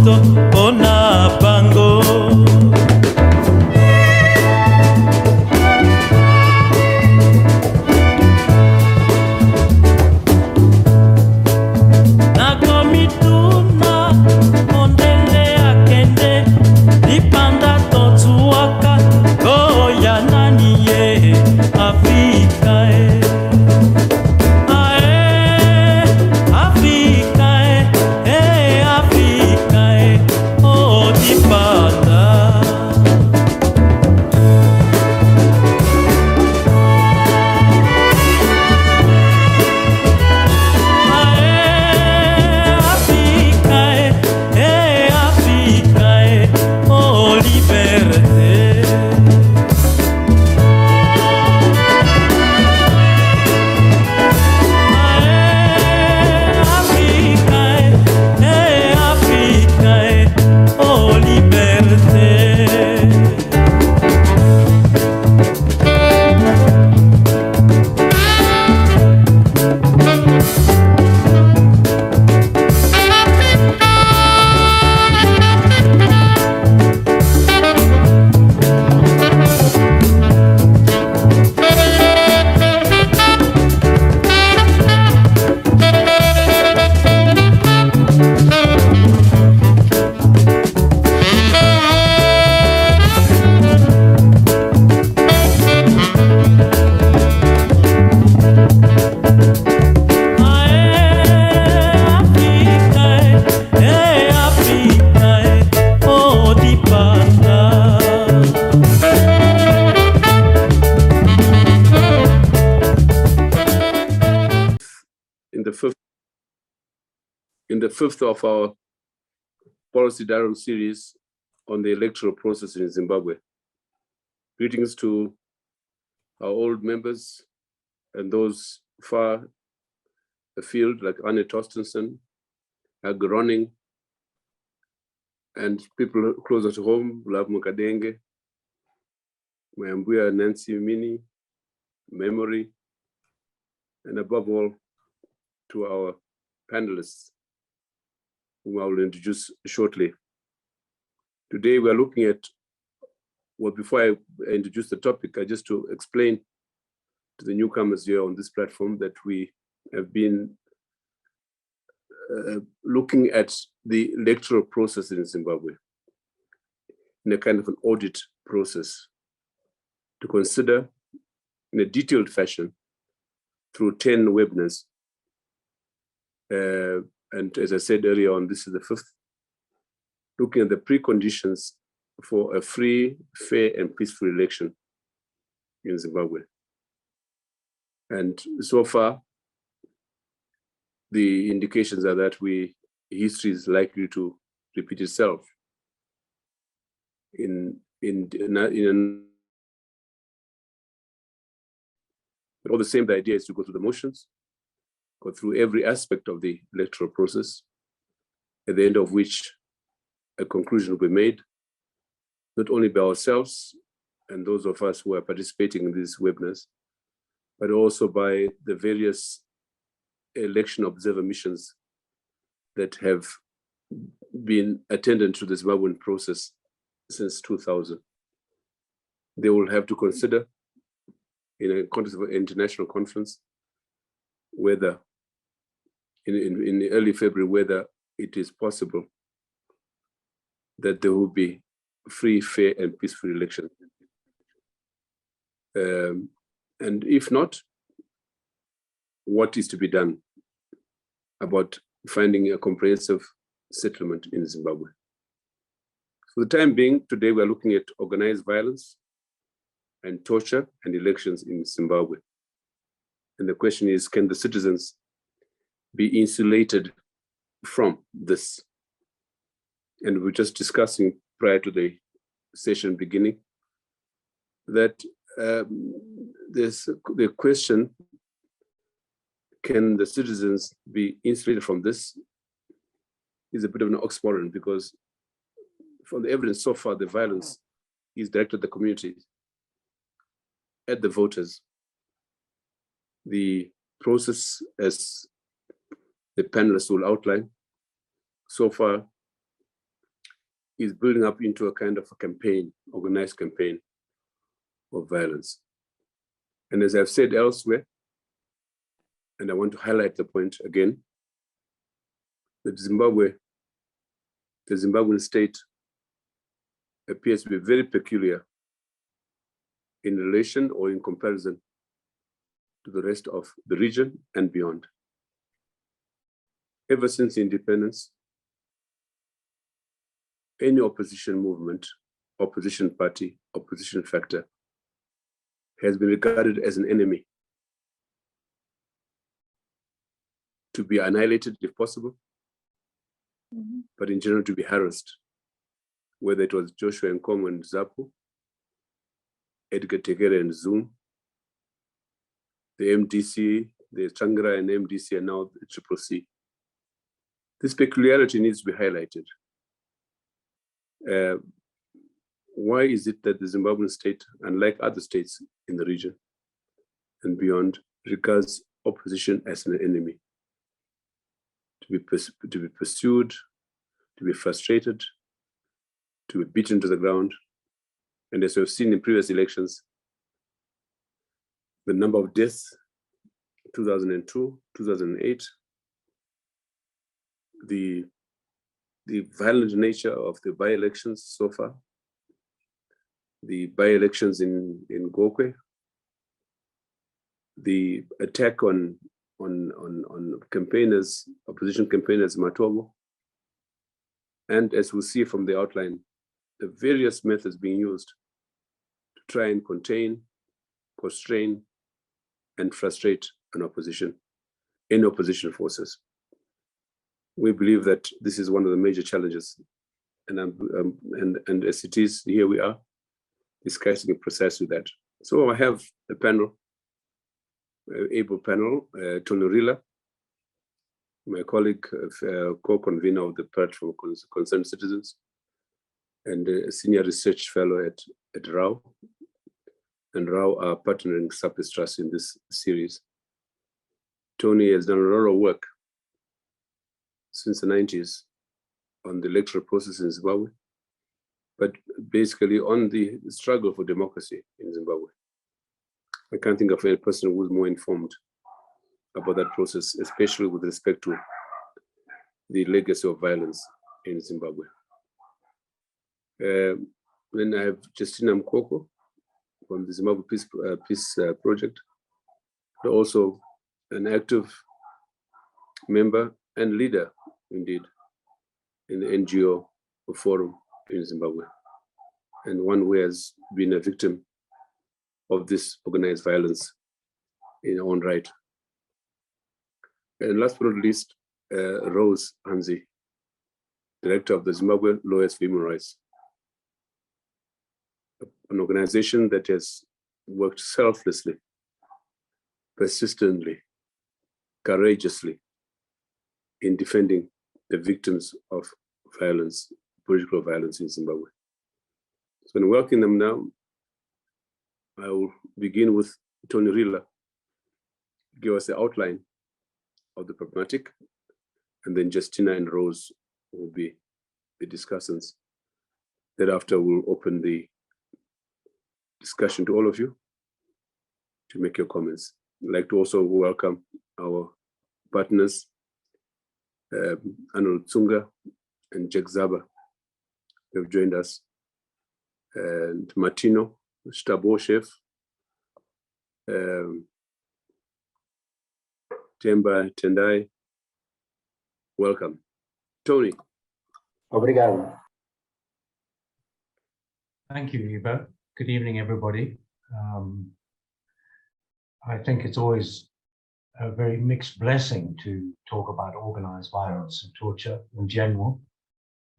moto ona bango. In the fifth of our policy dialogue series on the electoral process in Zimbabwe. Greetings to our old members and those far afield, like Anne Torstensen, Groning, and people closer to home, Love Mukadenge, Mayambuya Nancy Mini, Memory, and above all, to our panelists, whom I will introduce shortly. Today, we are looking at, well, before I introduce the topic, I just to explain to the newcomers here on this platform that we have been looking at the electoral process in Zimbabwe in a kind of an audit process to consider in a detailed fashion through 10 webinars. And as I said earlier on, this is the fifth, looking at the preconditions for a free, fair, and peaceful election in Zimbabwe. And so far, the indications are that history is likely to repeat itself but all the same, the idea is to go through the motions, go through every aspect of the electoral process, at the end of which a conclusion will be made, not only by ourselves and those of us who are participating in these webinars, but also by the various election observer missions that have been attendant to the Zimbabwean process since 2000. They will have to consider, in a context of an international conference, whether in early February, whether it is possible that there will be free, fair, and peaceful election. And if not, what is to be done about finding a comprehensive settlement in Zimbabwe? For the time being, today we are looking at organized violence and torture and elections in Zimbabwe. And the question is, can the citizens be insulated from this? And we're just discussing prior to the session beginning that there's the question, can the citizens be insulated from this, is a bit of an oxymoron, because from the evidence so far, the violence is directed at the community, at the voters. The process, as the panelists will outline, so far is building up into a kind of a campaign, organized campaign of violence. And as I've said elsewhere, and I want to highlight the point again, that the Zimbabwean state appears to be very peculiar in relation or in comparison to the rest of the region and beyond. Ever since independence, any opposition movement, opposition party, opposition factor has been regarded as an enemy to be annihilated if possible, but in general to be harassed, whether it was Joshua Nkomo and Zapu, Edgar Tegere and Zoom, the MDC, the Changra and MDC, and now the Triple C. This peculiarity needs to be highlighted. Why is it that the Zimbabwean state, unlike other states in the region and beyond, regards opposition as an enemy? To be pursued, to be frustrated, to be beaten to the ground. And as we've seen in previous elections, the number of deaths, 2002, 2008, the violent nature of the by-elections so far, the by-elections in Gokwe, the attack on campaigners, opposition campaigners Matobo, and as we'll see from the outline, the various methods being used to try and contain, constrain, and frustrate an opposition in opposition forces. We believe that this is one of the major challenges, and as it is, here we are discussing precisely that. So I have a panel, able panel, Tony Rila, my colleague, co-convener of the platform Concerned Citizens, and a senior research fellow at RAW. And RAW are partnering SAPES Trust in this series. Tony has done a lot of work since the 90s on the electoral process in Zimbabwe, but basically on the struggle for democracy in Zimbabwe. I can't think of any person who's more informed about that process, especially with respect to the legacy of violence in Zimbabwe. Then I have Justina Mkoko from the Zimbabwe Peace Project, but also an active member and leader, indeed, in the NGO forum in Zimbabwe, and one who has been a victim of this organized violence in her own right. And last but not least, Rose Hanzi, Director of the Zimbabwe Lawyers for Human Rights, an organization that has worked selflessly, persistently, courageously in defending the victims of violence, political violence in Zimbabwe. So in welcoming them now, I will begin with Tony Rila, give us the outline of the problematic, and then Justina and Rose will be the discussants. Thereafter, we'll open the discussion to all of you to make your comments. I'd like to also welcome our partners, Arnold Tsunga and Jack Zaba, who have joined us, and Martino, Stabo Chef, Temba Tendai, welcome. Tony. Obrigado. Thank you, Eva. Good evening, everybody. I think it's always a very mixed blessing to talk about organized violence and torture in general,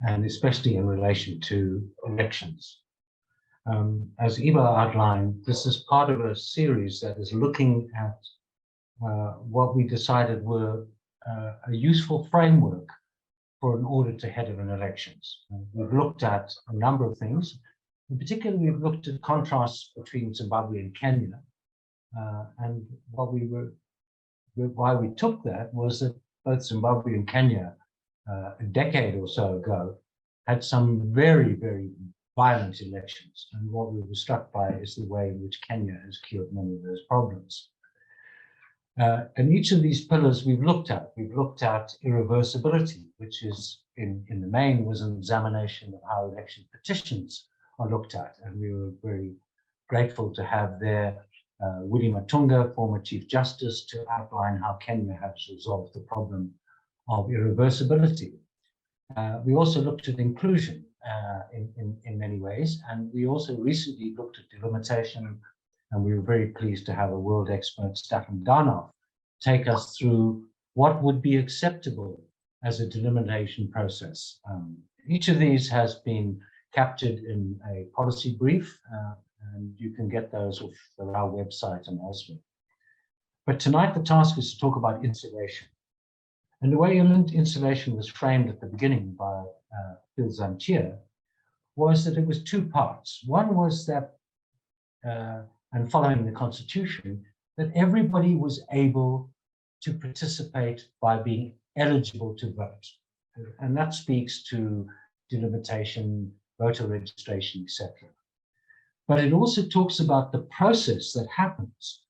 and especially in relation to elections. As Eva outlined, this is part of a series that is looking at what we decided were a useful framework for an audit ahead of an elections. We've looked at a number of things. In particular, we've looked at contrasts between Zimbabwe and Kenya. And why we took that was that both Zimbabwe and Kenya, a decade or so ago, had some very, very violent elections. And what we were struck by is the way in which Kenya has cured many of those problems. And each of these pillars we've looked at. We've looked at irreversibility, which is in the main was an examination of how election petitions are looked at. And we were very grateful to have there Willie Matunga, former Chief Justice, to outline how Kenya has resolved the problem of irreversibility. We also looked at inclusion in many ways, and we also recently looked at delimitation, and we were very pleased to have a world expert, Staffan Darnoff, take us through what would be acceptable as a delimitation process. Each of these has been captured in a policy brief, and you can get those off our website and elsewhere. But tonight the task is to talk about insulation. And the way insulation was framed at the beginning by Phil Zanchia was that it was two parts. One was that, and following the Constitution, that everybody was able to participate by being eligible to vote. And that speaks to delimitation, voter registration, etc. But it also talks about the process that happens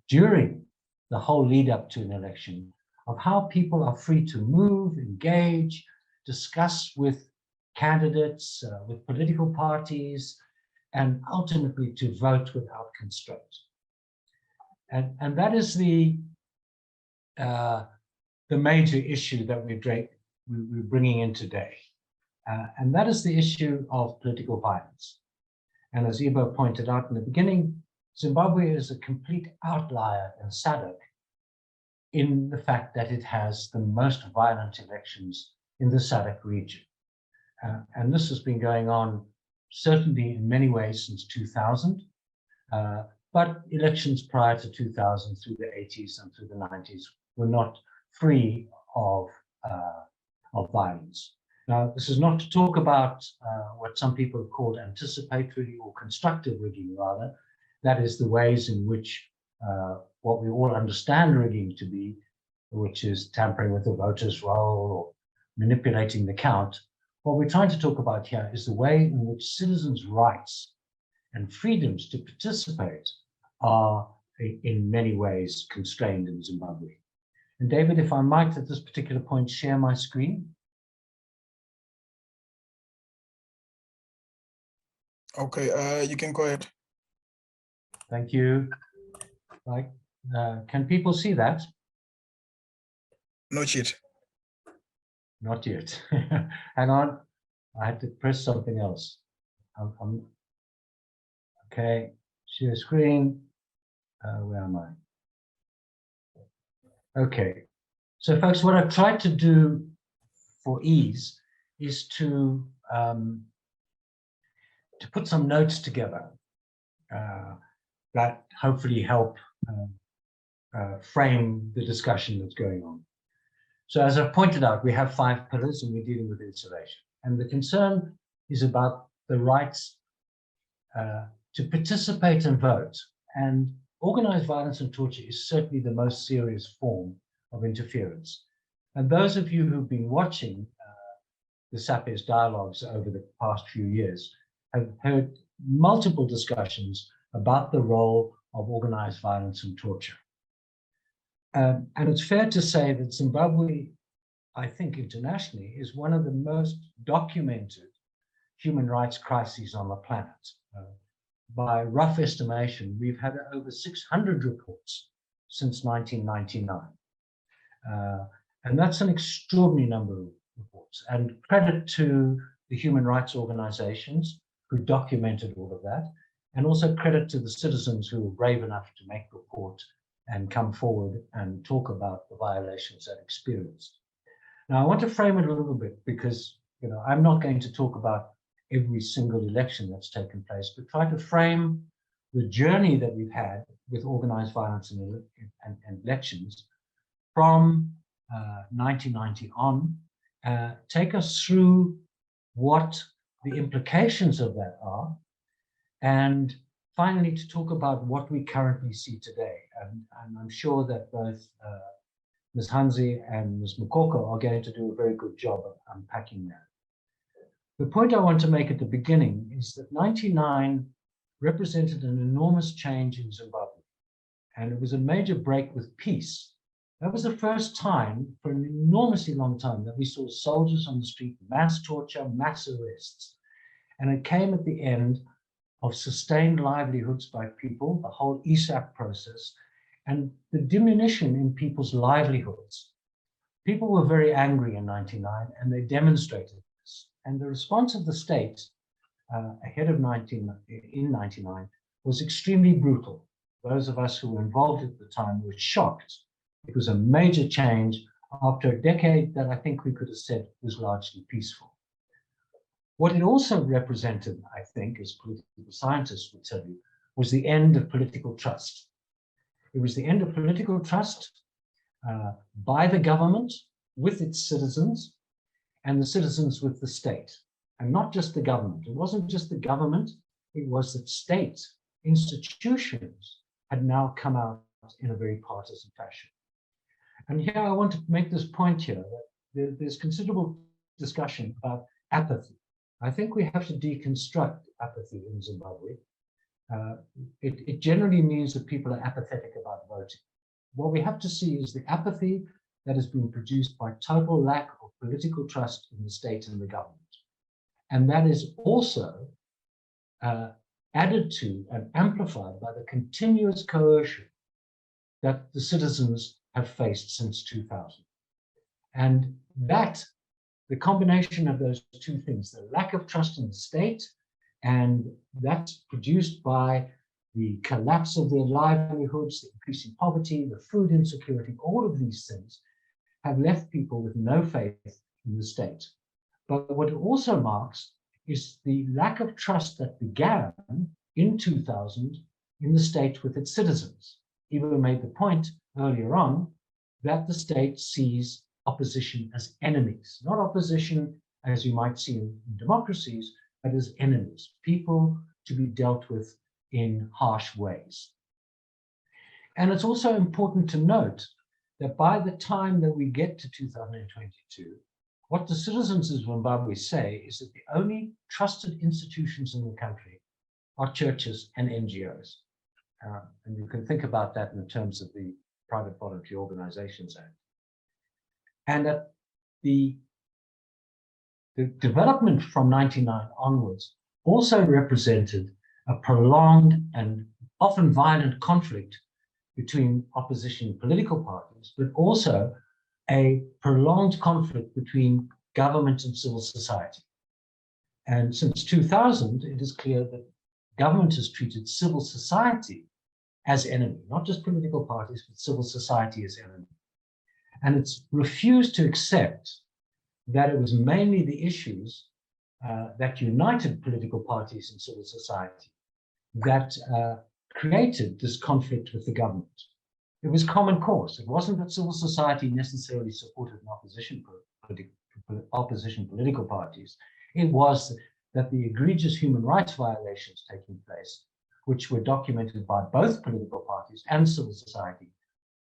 during the whole lead up to an election, of how people are free to move, engage, discuss with candidates, with political parties, and ultimately to vote without constraint. And that is the major issue that we're bringing in today. And that is the issue of political violence. And as Ibo pointed out in the beginning, Zimbabwe is a complete outlier in SADC in the fact that it has the most violent elections in the SADC region. And this has been going on certainly in many ways since 2000, but elections prior to 2000 through the 80s and through the 90s were not free of violence. Now, this is not to talk about what some people have called anticipatory or constructive rigging, rather. That is the ways in which what we all understand rigging to be, which is tampering with the voters' roll or manipulating the count. What we're trying to talk about here is the way in which citizens' rights and freedoms to participate are in many ways constrained in Zimbabwe. And David, if I might at this particular point share my screen. Okay, you can go ahead. Thank you. Right. Can people see that? Not yet. Not yet. Hang on. I had to press something else. Okay. Share screen. Where am I? Okay. So, folks, what I've tried to do for ease is to put some notes together that hopefully help frame the discussion that's going on. So as I've pointed out, we have 5 pillars and we're dealing with insulation. And the concern is about the rights to participate and vote. And organized violence and torture is certainly the most serious form of interference. And those of you who've been watching the SAPES dialogues over the past few years have heard multiple discussions about the role of organized violence and torture. And it's fair to say that Zimbabwe, I think internationally, is one of the most documented human rights crises on the planet. By rough estimation, we've had over 600 reports since 1999. And that's an extraordinary number of reports. And credit to the human rights organizations who documented all of that, and also credit to the citizens who were brave enough to make report and come forward and talk about the violations they've experienced. Now, I want to frame it a little bit because, you know, I'm not going to talk about every single election that's taken place, but try to frame the journey that we've had with organized violence and elections from 1990 on, take us through what the implications of that are, and finally to talk about what we currently see today. And I'm sure that both Ms. Hanzi and Ms. Mukoko are going to do a very good job of unpacking that. The point I want to make at the beginning is that 99 represented an enormous change in Zimbabwe, and it was a major break with peace. That was the first time for an enormously long time that we saw soldiers on the street, mass torture, mass arrests. And it came at the end of sustained livelihoods by people, the whole ESAP process, and the diminution in people's livelihoods. People were very angry in 99, and they demonstrated this. And the response of the state ahead of 99 was extremely brutal. Those of us who were involved at the time were shocked. It was a major change after a decade that I think we could have said was largely peaceful. What it also represented, I think, as political scientists would tell you, was the end of political trust. It was the end of political trust by the government with its citizens and the citizens with the state, and not just the government. It wasn't just the government, it was that state institutions had now come out in a very partisan fashion. And here I want to make this point here, that there's considerable discussion about apathy. I think we have to deconstruct apathy in Zimbabwe. It generally means that people are apathetic about voting. What we have to see is the apathy that has been produced by total lack of political trust in the state and the government. And that is also added to and amplified by the continuous coercion that the citizens have faced since 2000. And that, the combination of those two things, the lack of trust in the state, and that's produced by the collapse of their livelihoods, the increasing poverty, the food insecurity, all of these things have left people with no faith in the state. But what it also marks is the lack of trust that began in 2000 in the state with its citizens. Ivo made the point earlier on that the state sees opposition as enemies, not opposition as you might see in democracies, but as enemies, people to be dealt with in harsh ways. And it's also important to note that by the time that we get to 2022, what the citizens of Zimbabwe say is that the only trusted institutions in the country are churches and NGOs. And you can think about that in terms of the Private Voluntary Organizations Act. And that the development from 99 onwards also represented a prolonged and often violent conflict between opposition political parties, but also a prolonged conflict between government and civil society. And since 2000, it is clear that government has treated civil society as enemy, not just political parties, but civil society as enemy. And it's refused to accept that it was mainly the issues that united political parties and civil society that created this conflict with the government. It was common cause. It wasn't that civil society necessarily supported an opposition political parties. It was that the egregious human rights violations taking place, which were documented by both political parties and civil society,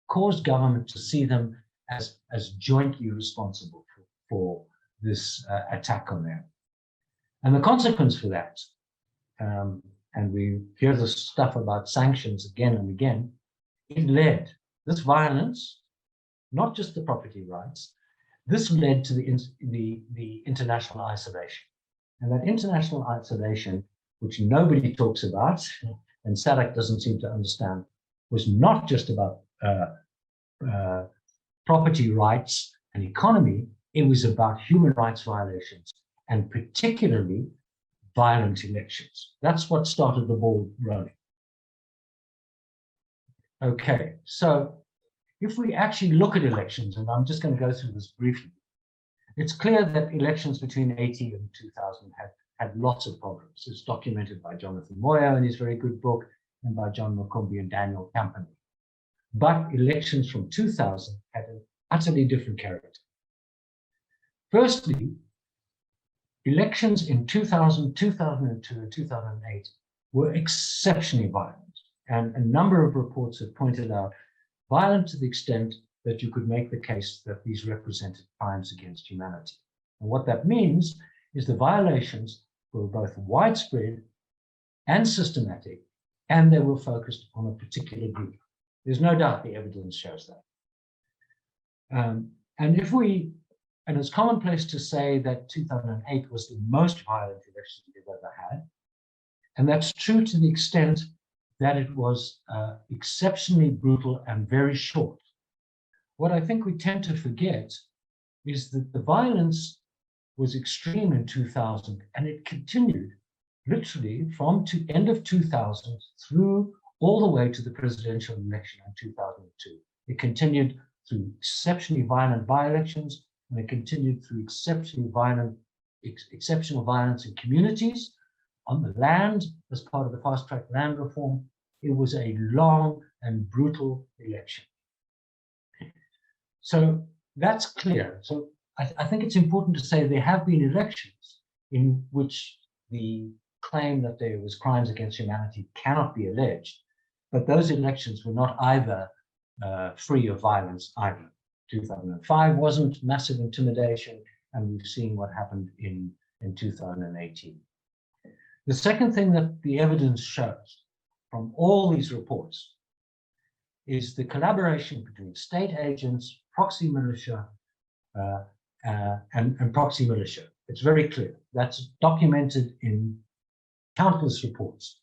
caused government to see them as jointly responsible for this attack on them. And the consequence for that, and we hear this stuff about sanctions again and again, it led, this violence, not just the property rights, this led to the international isolation. And that international isolation, which nobody talks about, and SADC doesn't seem to understand, was not just about property rights and economy, it was about human rights violations, and particularly violent elections. That's what started the ball rolling. Okay, so if we actually look at elections, and I'm just going to go through this briefly, it's clear that elections between 80 and 2000 had lots of problems. It's documented by Jonathan Moyer in his very good book, and by John Mukumbi and Daniel Campany. But elections from 2000 had an utterly different character. Firstly, elections in 2000, 2002, and 2008 were exceptionally violent. And a number of reports have pointed out violent to the extent that you could make the case that these represented crimes against humanity. And what that means is the violations were both widespread and systematic, and they were focused on a particular group. There's no doubt the evidence shows that. And it's commonplace to say that 2008 was the most violent election we've ever had. And that's true to the extent that it was exceptionally brutal and very short. What I think we tend to forget is that the violence was extreme in 2000, and it continued literally from the end of 2000 through all the way to the presidential election in 2002. It continued through exceptionally violent by-elections, and it continued through exceptional violence in communities, on the land as part of the fast-track land reform. It was a long and brutal election. So that's clear. So I think it's important to say there have been elections in which the claim that there was crimes against humanity cannot be alleged, but those elections were not either free of violence either. 2005 wasn't massive intimidation, and we've seen what happened in 2018. The second thing that the evidence shows from all these reports is the collaboration between state agents, proxy militia, and proxy militia. It's very clear. That's documented in countless reports.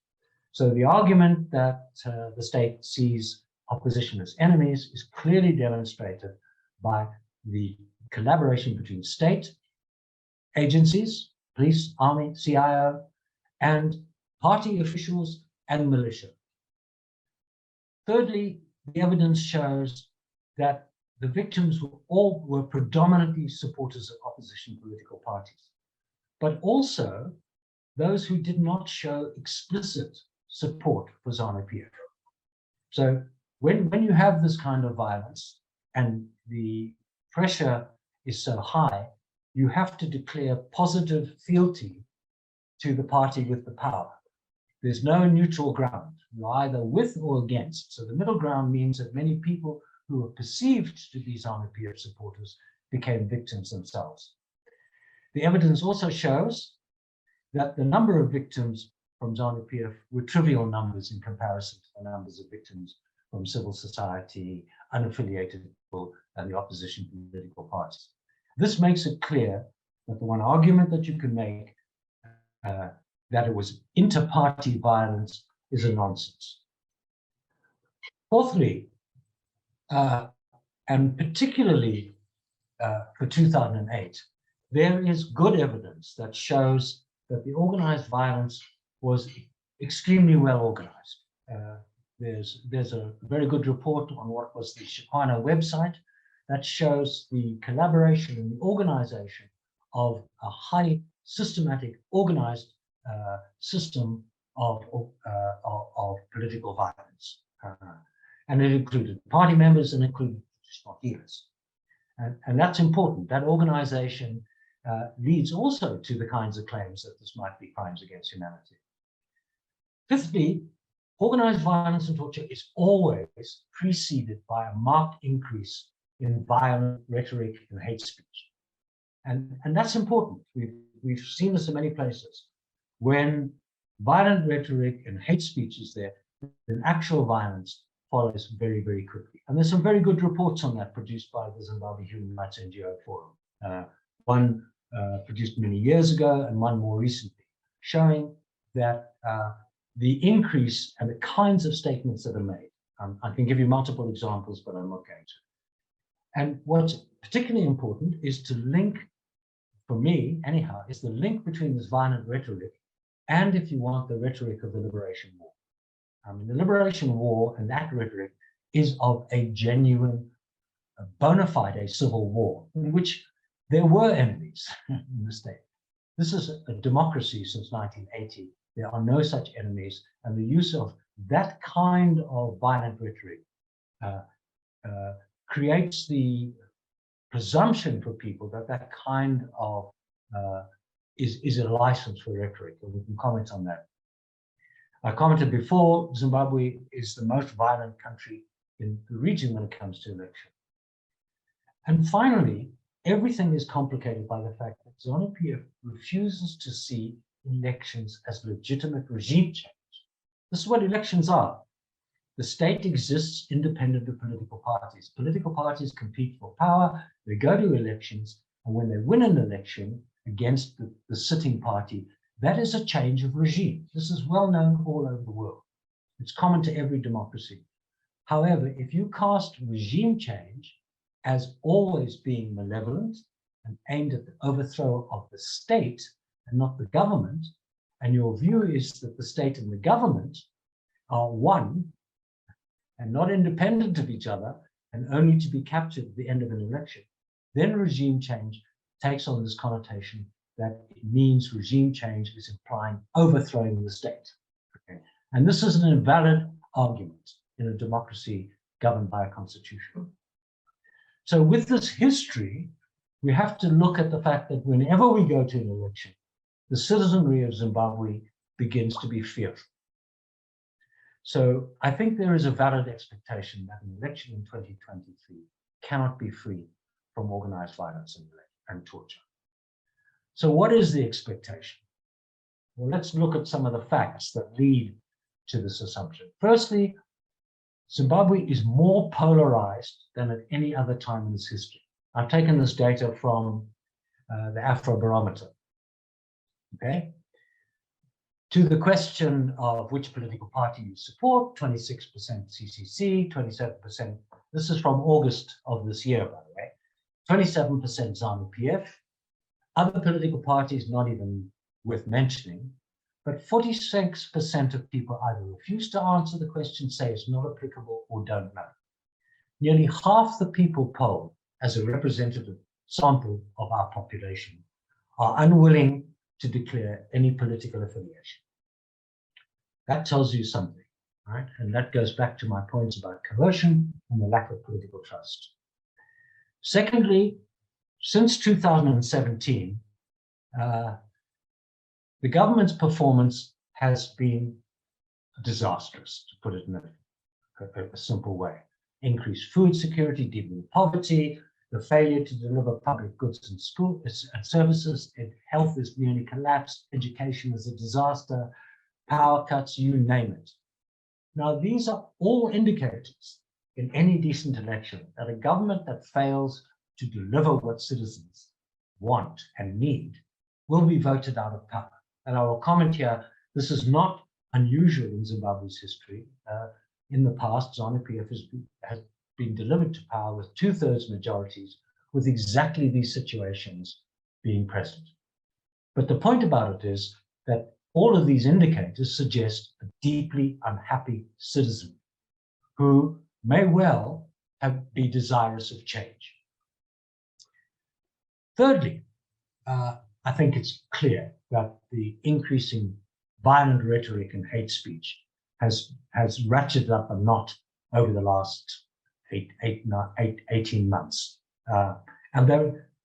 So the argument that the state sees opposition as enemies is clearly demonstrated by the collaboration between state agencies, police, army, CIO, and party officials and militia. Thirdly, the evidence shows that the victims were predominantly supporters of opposition political parties, but also those who did not show explicit support for ZANU-PF. So when you have this kind of violence and the pressure is so high, you have to declare positive fealty to the party with the power. There's no neutral ground. You're either with or against. So the middle ground means that many people who were perceived to be ZANU-PF supporters became victims themselves. The evidence also shows that the number of victims from ZANU-PF were trivial numbers in comparison to the numbers of victims from civil society, unaffiliated people, and the opposition political parties. This makes it clear that the one argument that you can make that it was inter-party violence is a nonsense. Fourthly, and particularly for 2008, there is good evidence that shows that the organized violence was extremely well organized. There's a very good report on what was the Shikwana website that shows the collaboration and the organization of a highly systematic, organized system of political violence. And it included party members and included traditional healers. And that's important. That organization leads also to the kinds of claims that this might be crimes against humanity. Fifthly, organized violence and torture is always preceded by a marked increase in violent rhetoric and hate speech. And that's important. We've seen this in many places. When violent rhetoric and hate speech is there, then actual violence follows very, very quickly. And there's some very good reports on that produced by the Zimbabwe Human Rights NGO Forum. One produced many years ago and one more recently, showing that the increase and the kinds of statements that are made. I can give you multiple examples, but I'm not going to. And what's particularly important is to link, for me anyhow, is the link between this violent rhetoric and, if you want, the rhetoric of the Liberation War. The Liberation War and that rhetoric is of a genuine, bona fide civil war in which there were enemies in the state. This is a democracy since 1980. There are no such enemies, and the use of that kind of violent rhetoric creates the presumption for people that that kind of is a license for rhetoric, and we can comment on that. I commented before, Zimbabwe is the most violent country in the region when it comes to election. And finally, everything is complicated by the fact that ZANU-PF refuses to see elections as legitimate regime change. This is what elections are. The state exists independent of political parties. Political parties compete for power, they go to elections, and when they win an election against the sitting party, that is a change of regime. This is well known all over the world. It's common to every democracy. However, if you cast regime change as always being malevolent and aimed at the overthrow of the state and not the government, and your view is that the state and the government are one and not independent of each other and only to be captured at the end of an election, then regime change takes on this connotation that it means regime change is implying overthrowing the state. Okay? And this is an invalid argument in a democracy governed by a constitution. So with this history, we have to look at the fact that whenever we go to an election, the citizenry of Zimbabwe begins to be fearful. So I think there is a valid expectation that an election in 2023 cannot be free from organized violence and torture. So what is the expectation? Well, let's look at some of the facts that lead to this assumption. Firstly, Zimbabwe is more polarized than at any other time in its history. I've taken this data from the Afrobarometer. Okay. To the question of which political party you support, 26% CCC, 27%, this is from August of this year, by the way, 27% ZANU-PF, other political parties not even worth mentioning, but 46% of people either refuse to answer the question, say it's not applicable, or don't know. Nearly half the people polled as a representative sample of our population are unwilling to declare any political affiliation. That tells you something, right? And that goes back to my points about coercion and the lack of political trust. Secondly, since 2017, the government's performance has been disastrous, to put it in a simple way. Increased food security, deepening poverty, the failure to deliver public goods and schools and services, health is nearly collapsed, education is a disaster, power cuts, you name it. Now, these are all indicators in any decent election that a government that fails to deliver what citizens want and need will be voted out of power. And I will comment here, this is not unusual in Zimbabwe's history. In the past, ZANU-PF has been delivered to power with 2/3 majorities, with exactly these situations being present. But the point about it is that all of these indicators suggest a deeply unhappy citizen who may well be desirous of change. Thirdly, I think it's clear that the increasing violent rhetoric and hate speech has ratcheted up a knot over the last 18 months. And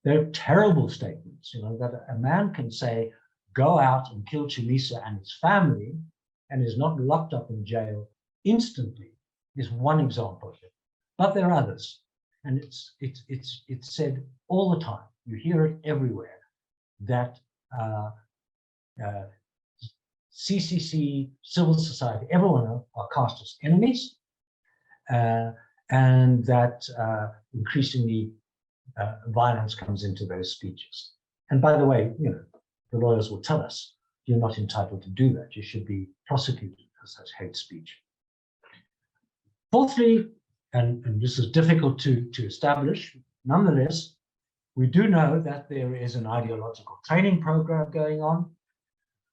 they're terrible statements, you know, that a man can say, go out and kill Chalisa and his family and is not locked up in jail instantly is one example of it. But there are others. And it's said all the time. You hear it everywhere that CCC, civil society, everyone are cast as enemies, and that increasingly violence comes into those speeches. And by the way, you know, the lawyers will tell us you're not entitled to do that. You should be prosecuted for such hate speech. Fourthly, and this is difficult to establish, nonetheless, we do know that there is an ideological training program going on.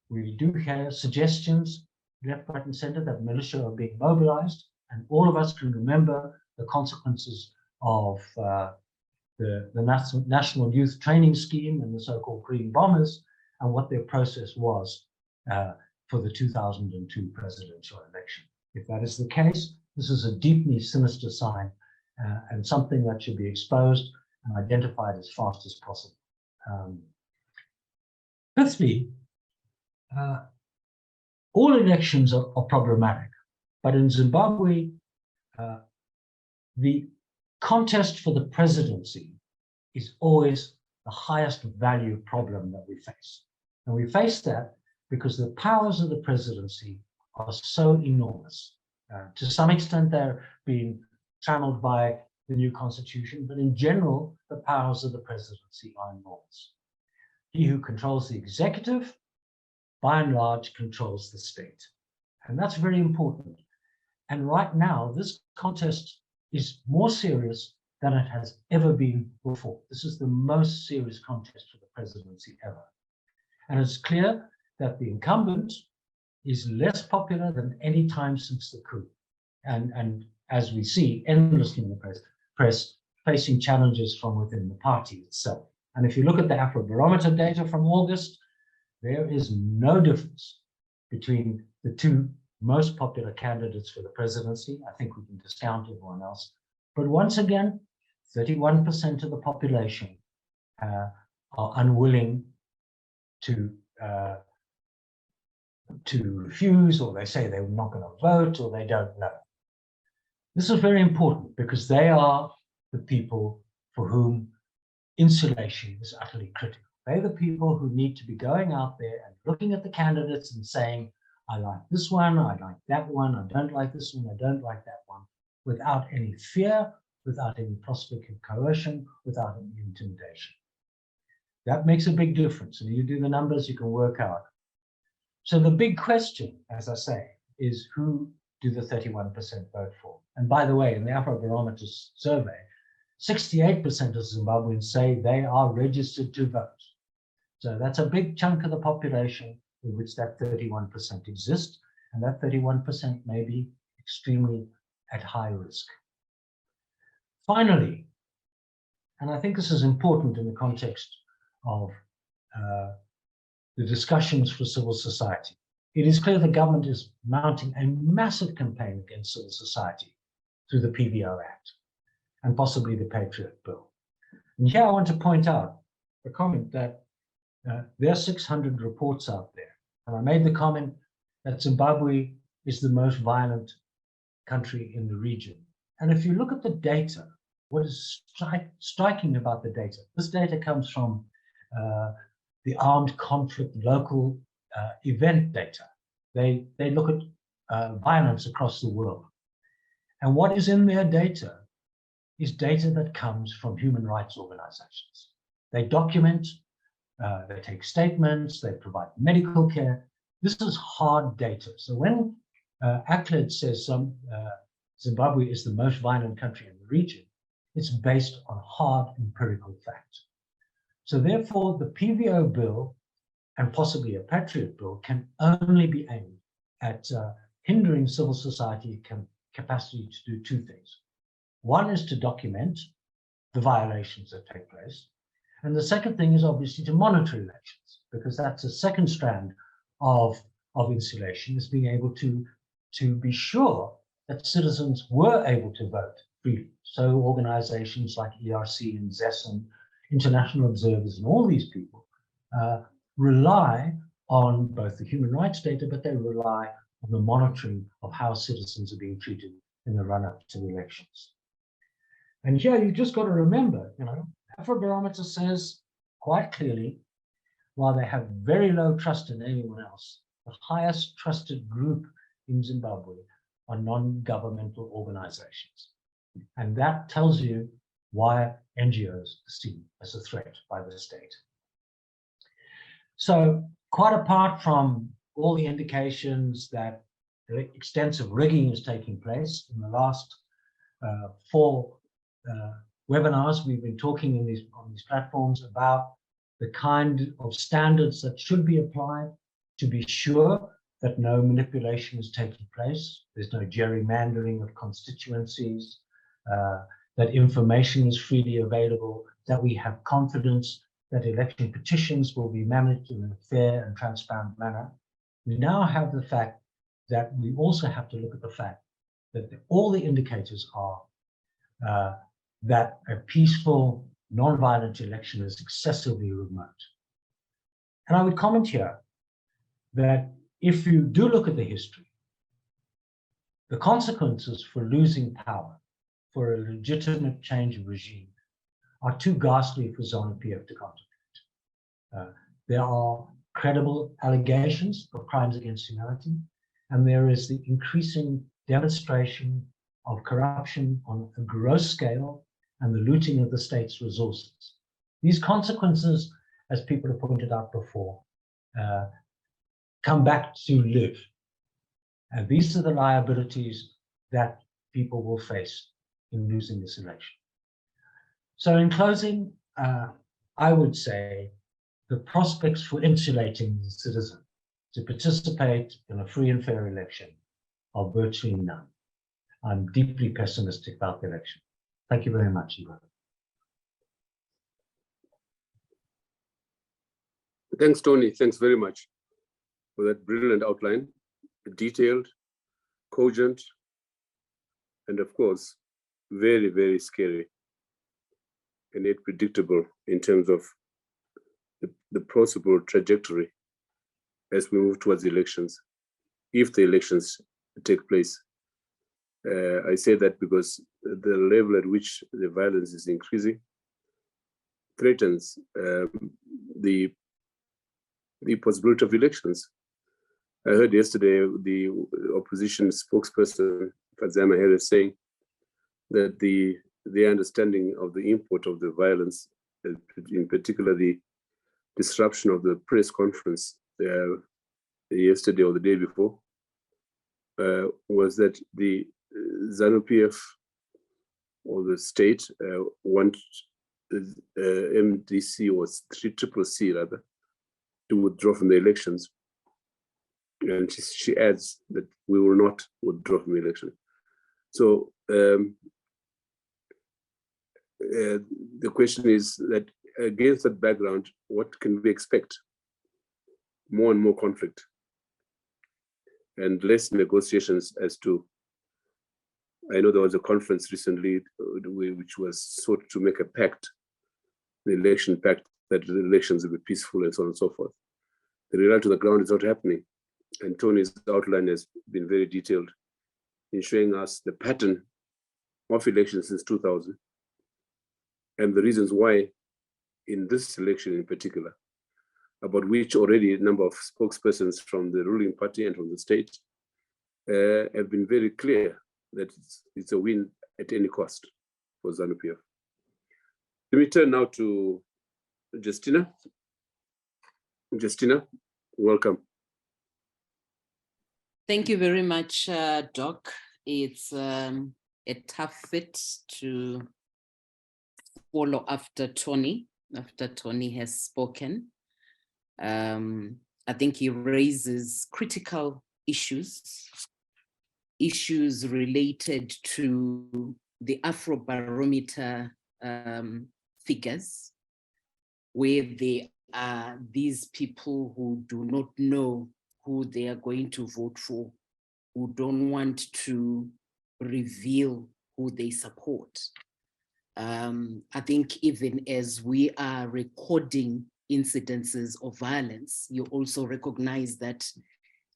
We do hear suggestions left, right, and center that militia are being mobilized, and all of us can remember the consequences of the National Youth Training Scheme and the so-called Green Bombers, and what their process was for the 2002 presidential election. If that is the case, this is a deeply sinister sign and something that should be exposed and identified as fast as possible. Fifthly, all elections are problematic, but in Zimbabwe, the contest for the presidency is always the highest value problem that we face. And we face that because the powers of the presidency are so enormous. To some extent, they're being channeled by the new constitution, but in general, the powers of the presidency are enormous. He who controls the executive, by and large, controls the state. And that's very important. And right now, this contest is more serious than it has ever been before. This is the most serious contest for the presidency ever. And it's clear that the incumbent is less popular than any time since the coup. And as we see endlessly in the press, facing challenges from within the party itself. And if you look at the Afrobarometer data from August, there is no difference between the two most popular candidates for the presidency. I think we can discount everyone else. But once again, 31% of the population are unwilling to refuse, or they say they're not going to vote, or they don't know. This is very important because they are the people for whom insulation is utterly critical. They're the people who need to be going out there and looking at the candidates and saying, I like this one, I like that one, I don't like this one, I don't like that one, without any fear, without any prospect of coercion, without any intimidation. That makes a big difference. And you do the numbers, you can work out. So the big question, as I say, is who do the 31% vote for? And by the way, in the Afrobarometer survey, 68% of Zimbabweans say they are registered to vote. So that's a big chunk of the population in which that 31% exists, and that 31% may be extremely at high risk. Finally, and I think this is important in the context of the discussions for civil society, it is clear the government is mounting a massive campaign against civil society through the PVO Act and possibly the Patriot Bill. And here I want to point out a comment that there are 600 reports out there. And I made the comment that Zimbabwe is the most violent country in the region. And if you look at the data, what is striking about the data, this data comes from the armed conflict local event data. They look at violence across the world. And what is in their data is data that comes from human rights organizations. They document, they take statements, they provide medical care. This is hard data. So when ACLED says Zimbabwe is the most violent country in the region, it's based on hard empirical facts. So therefore, the PVO bill and possibly a Patriot bill can only be aimed at hindering civil society capacity to do two things. One is to document the violations that take place. And the second thing is obviously to monitor elections, because that's a second strand of insulation, is being able to be sure that citizens were able to vote freely. So organizations like ERC and ZES and international observers and all these people rely on both the human rights data, but they rely on the monitoring of how citizens are being treated in the run-up to the elections. And here you just got to remember, Afrobarometer says quite clearly, while they have very low trust in anyone else, the highest trusted group in Zimbabwe are non-governmental organizations. And that tells you why NGOs are seen as a threat by the state. So quite apart from all the indications that extensive rigging is taking place, in the last 4 webinars we've been talking on these platforms about the kind of standards that should be applied to be sure that no manipulation is taking place, there's no gerrymandering of constituencies, that information is freely available, that we have confidence that election petitions will be managed in a fair and transparent manner. We now have the fact that we also have to look at the fact that all the indicators are that a peaceful, non-violent election is excessively remote. And I would comment here that if you do look at the history, the consequences for losing power, for a legitimate change of regime, are too ghastly for ZANU-PF to contemplate. There are credible allegations of crimes against humanity, and there is the increasing demonstration of corruption on a gross scale and the looting of the state's resources. These consequences, as people have pointed out before, come back to live. And these are the liabilities that people will face in losing this election. So in closing, I would say the prospects for insulating the citizen to participate in a free and fair election are virtually none. I'm deeply pessimistic about the election. Thank you very much, Ivan. Thanks, Tony. Thanks very much for that brilliant outline, detailed, cogent, and of course, very, very scary and yet predictable in terms of the possible trajectory as we move towards the elections, if the elections take place. I say that because the level at which the violence is increasing threatens the possibility of elections. I heard yesterday the opposition spokesperson, Fazama Harris, saying that the understanding of the import of the violence, in particular the disruption of the press conference yesterday or the day before, was that the ZANU-PF or the state want MDC or CCC rather to withdraw from the elections. And she adds that we will not withdraw from the election. So the question is that against that background, what can we expect? More and more conflict and less negotiations as to, I know there was a conference recently which was sought to make a pact, the election pact, that the elections will be peaceful and so on and so forth. The reality of the ground is not happening. And Tony's outline has been very detailed in showing us the pattern of elections since 2000 and the reasons why in this election in particular, about which already a number of spokespersons from the ruling party and from the state have been very clear that it's a win at any cost for ZANU-PF. Let me turn now to Justina. Justina, welcome. Thank you very much, Doc. It's a tough fit to follow after Tony has spoken. I think he raises critical issues related to the Afrobarometer figures, where there are these people who do not know who they are going to vote for, who don't want to reveal who they support. I think even as we are recording incidences of violence, you also recognize that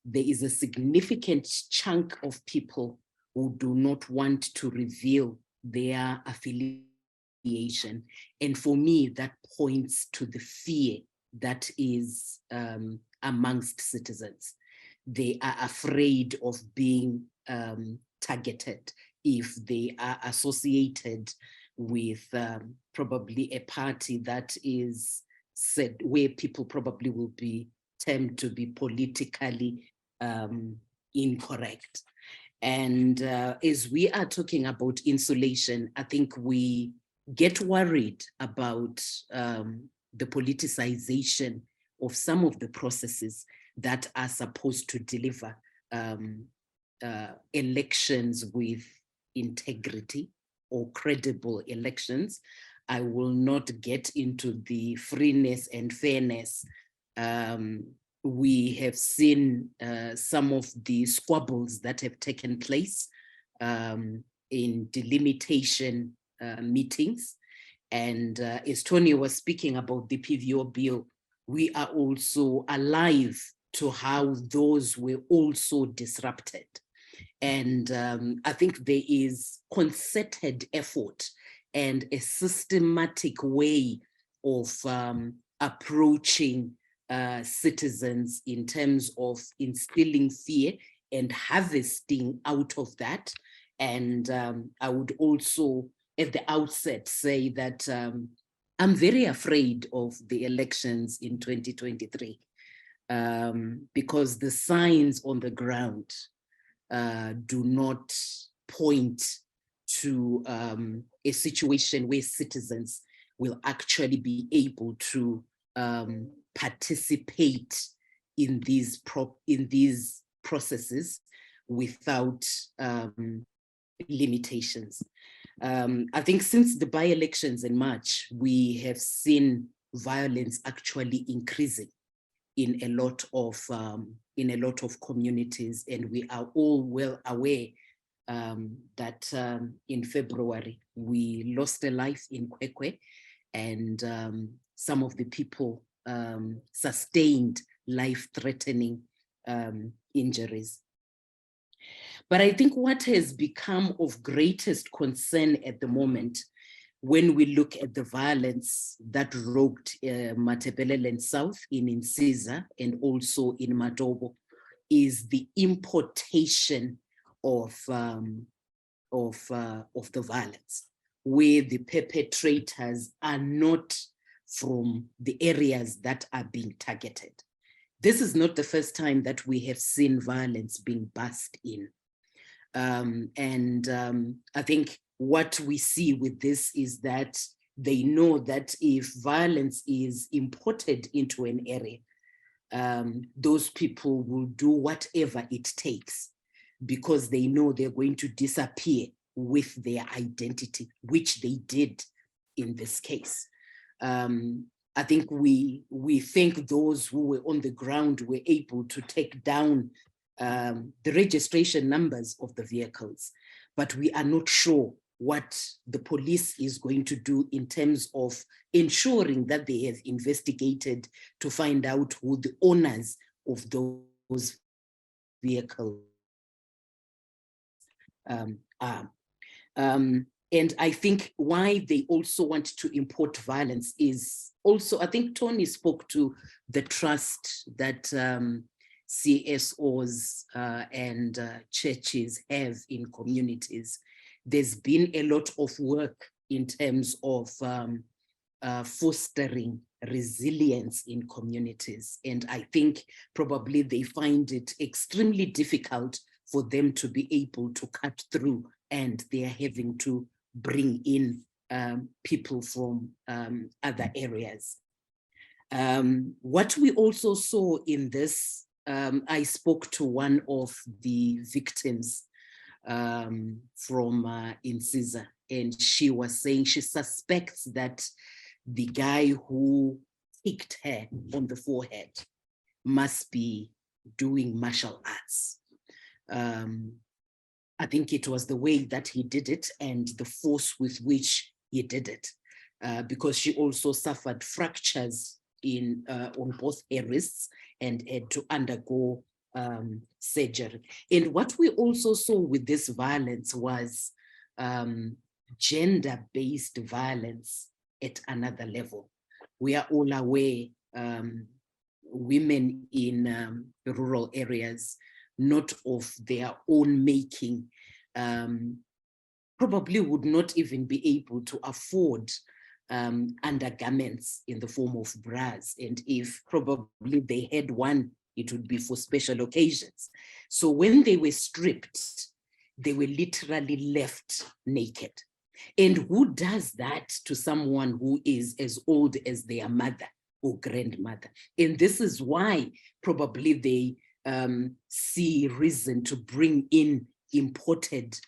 there is a significant chunk of people who do not want to reveal their affiliation. And for me, that points to the fear that is amongst citizens. They are afraid of being targeted if they are associated with probably a party that is said, where people probably will be termed to be politically incorrect. And as we are talking about insulation, I think we get worried about the politicization of some of the processes that are supposed to deliver elections with integrity or credible elections. I will not get into the freeness and fairness. We have seen some of the squabbles that have taken place in delimitation meetings. And as Tony was speaking about the PVO bill, we are also alive to how those were also disrupted. And I think there is concerted effort and a systematic way of approaching citizens in terms of instilling fear and harvesting out of that. And I would also at the outset say that I'm very afraid of the elections in 2023 because the signs on the ground do not point to a situation where citizens will actually be able to participate in these processes without limitations. I think since the by-elections in March, we have seen violence actually increasing in a lot of communities, and we are all well aware that in February we lost a life in Kwekwe, and some of the people sustained life-threatening injuries. But I think what has become of greatest concern at the moment, when we look at the violence that rocked Matabeleland South in Insisa and also in Madobo, is the importation of the violence, where the perpetrators are not from the areas that are being targeted. This is not the first time that we have seen violence being burst in. I think what we see with this is that they know that if violence is imported into an area, those people will do whatever it takes because they know they're going to disappear with their identity, which they did in this case. I think we think those who were on the ground were able to take down the registration numbers of the vehicles, but we are not sure what the police is going to do in terms of ensuring that they have investigated to find out who the owners of those vehicles are. And I think why they also want to import violence is also, I think Tony spoke to the trust that CSOs and churches have in communities. There's been a lot of work in terms of fostering resilience in communities. And I think probably they find it extremely difficult for them to be able to cut through, and they are having to bring in people from other areas. What we also saw in this, I spoke to one of the victims from Insisa, and she was saying she suspects that the guy who kicked her on the forehead must be doing martial arts. I think it was the way that he did it and the force with which he did it, because she also suffered fractures on both her wrists and had to undergo surgery. And what we also saw with this violence was gender-based violence at another level. We are all aware women in rural areas, not of their own making, probably would not even be able to afford undergarments in the form of bras. And if probably they had one, it would be for special occasions. So when they were stripped, they were literally left naked. And who does that to someone who is as old as their mother or grandmother? And this is why probably they see reason to bring in imported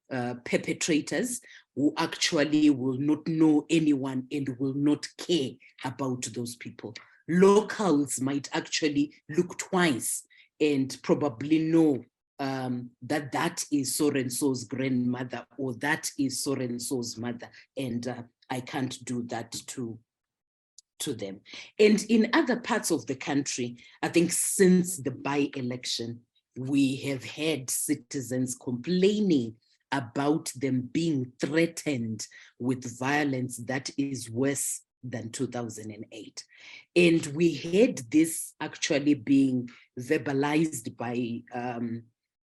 perpetrators who actually will not know anyone and will not care about those people. Locals might actually look twice and probably know that that is so-and-so's grandmother, or that is so-and-so's mother, and I can't do that to them. And in other parts of the country, I think since the by-election, we have had citizens complaining about them being threatened with violence that is worse than 2008. And we had this actually being verbalized by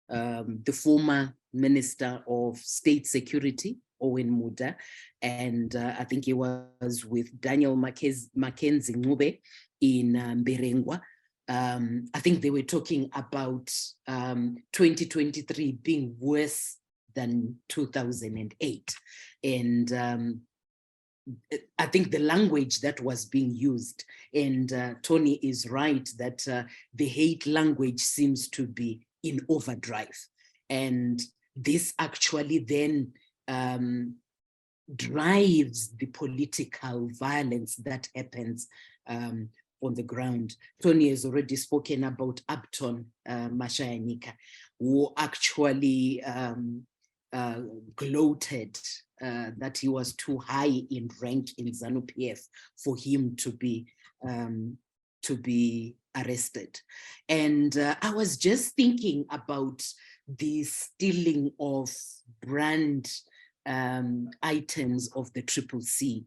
the former Minister of State Security, Owen Muda, and I think he was with Daniel Mackenzie Ngube in Mberengwa. I think they were talking about 2023 being worse than 2008. And I think the language that was being used, and Tony is right that the hate language seems to be in overdrive. And this actually then drives the political violence that happens on the ground. Tony has already spoken about Upton Mashayanika, who actually gloated that he was too high in rank in ZANU-PF for him to be arrested. And I was just thinking about the stealing of brand items of the CCC,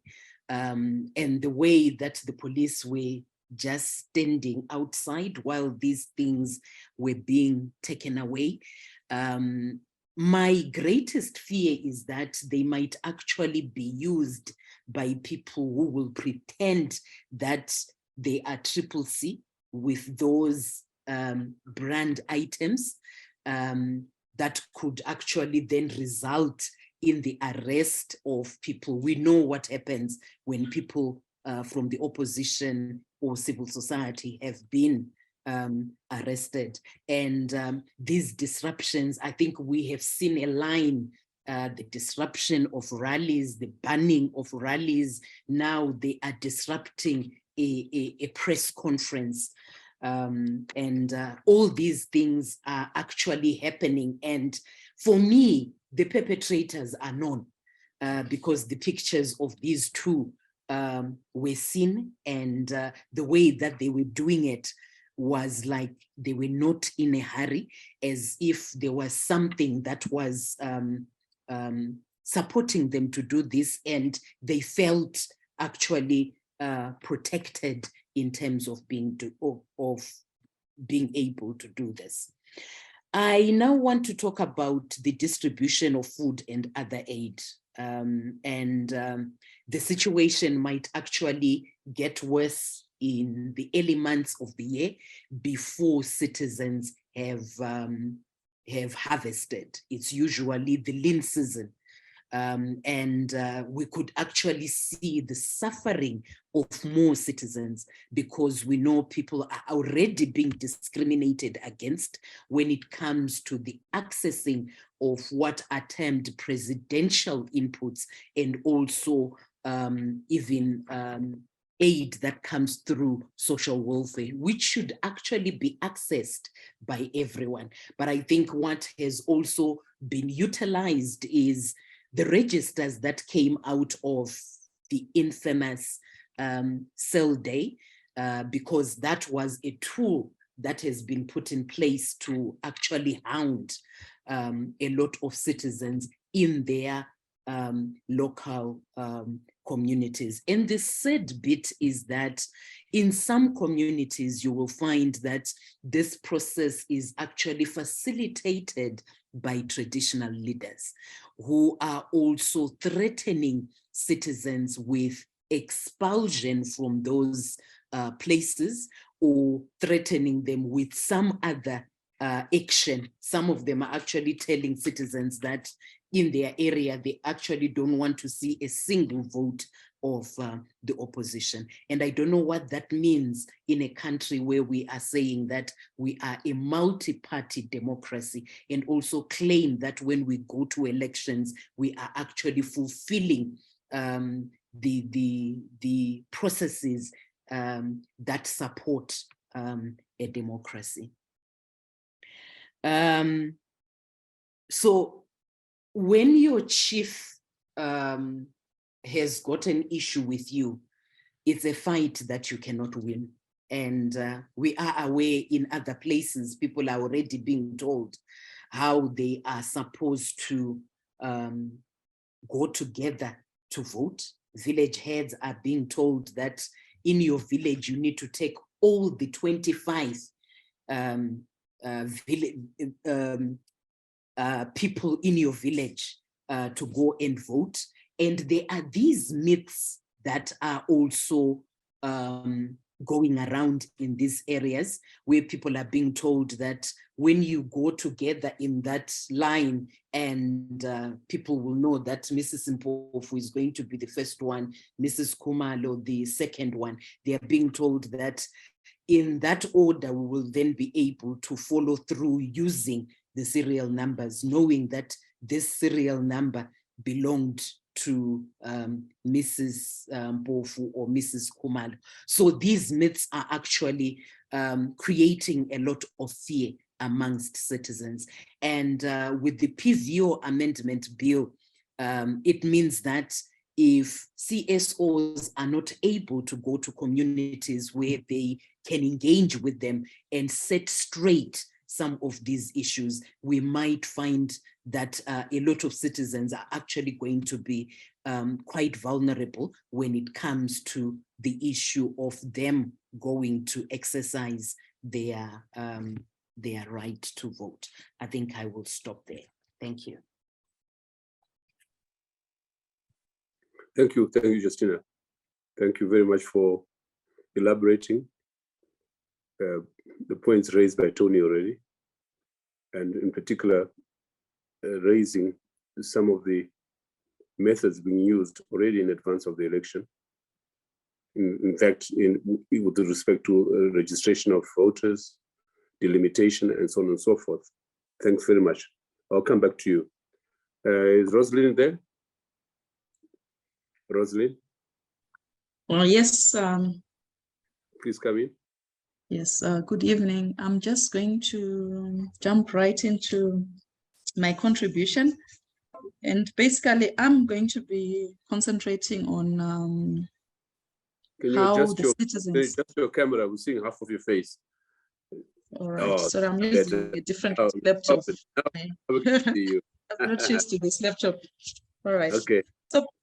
and the way that the police were just standing outside while these things were being taken away. My greatest fear is that they might actually be used by people who will pretend that they are CCC with those brand items that could actually then result in the arrest of people. We know what happens when people from the opposition or civil society have been arrested. And these disruptions, I think we have seen a line, the disruption of rallies, the banning of rallies. Now they are disrupting a press conference. And all these things are actually happening. And for me, the perpetrators are known because the pictures of these two were seen, and the way that they were doing it was like they were not in a hurry, as if there was something that was supporting them to do this, and they felt actually protected in terms of being able to do this. I now want to talk about the distribution of food and other aid. The situation might actually get worse in the early months of the year before citizens have harvested. It's usually the lean season. We could actually see the suffering of more citizens because we know people are already being discriminated against when it comes to the accessing of what are termed presidential inputs, and also even aid that comes through social welfare, which should actually be accessed by everyone. But I think what has also been utilized is the registers that came out of the infamous Cell Day, because that was a tool that has been put in place to actually hound a lot of citizens in their local communities. And the sad bit is that in some communities, you will find that this process is actually facilitated by traditional leaders who are also threatening citizens with expulsion from those places, or threatening them with some other action. Some of them are actually telling citizens that in their area, they actually don't want to see a single vote of the opposition. And I don't know what that means in a country where we are saying that we are a multi-party democracy, and also claim that when we go to elections, we are actually fulfilling the processes that support a democracy. So when your chief has got an issue with you, it's a fight that you cannot win. And we are aware in other places, people are already being told how they are supposed to go together to vote. Village heads are being told that in your village, you need to take all the 25 people in your village to go and vote. And there are these myths that are also going around in these areas where people are being told that when you go together in that line and people will know that Mrs. Mpofu is going to be the first one, Mrs. Kumalo the second one, they are being told that in that order we will then be able to follow through using the serial numbers, knowing that this serial number belonged to Mrs. Mpofu or Mrs. Kumalo. So these myths are actually creating a lot of fear amongst citizens. And with the PVO amendment bill, it means that if CSOs are not able to go to communities where they can engage with them and set straight some of these issues, we might find that a lot of citizens are actually going to be quite vulnerable when it comes to the issue of them going to exercise their right to vote. I think I will stop there. Thank you. Thank you, Justina. Thank you very much for elaborating the points raised by Tony already, and in particular, raising some of the methods being used already in advance of the election. In fact, with respect to registration of voters, delimitation, and so on and so forth. Thanks very much. I'll come back to you. Is Rosalind there? Rosalind? Well, yes. Please come in. Yes, good evening. I'm just going to jump right into my contribution. And basically, I'm going to be concentrating on how the citizens... Can you adjust your camera? I'm seeing half of your face. All right, so I'm using a different laptop. I'm not used to this laptop. All right. Okay.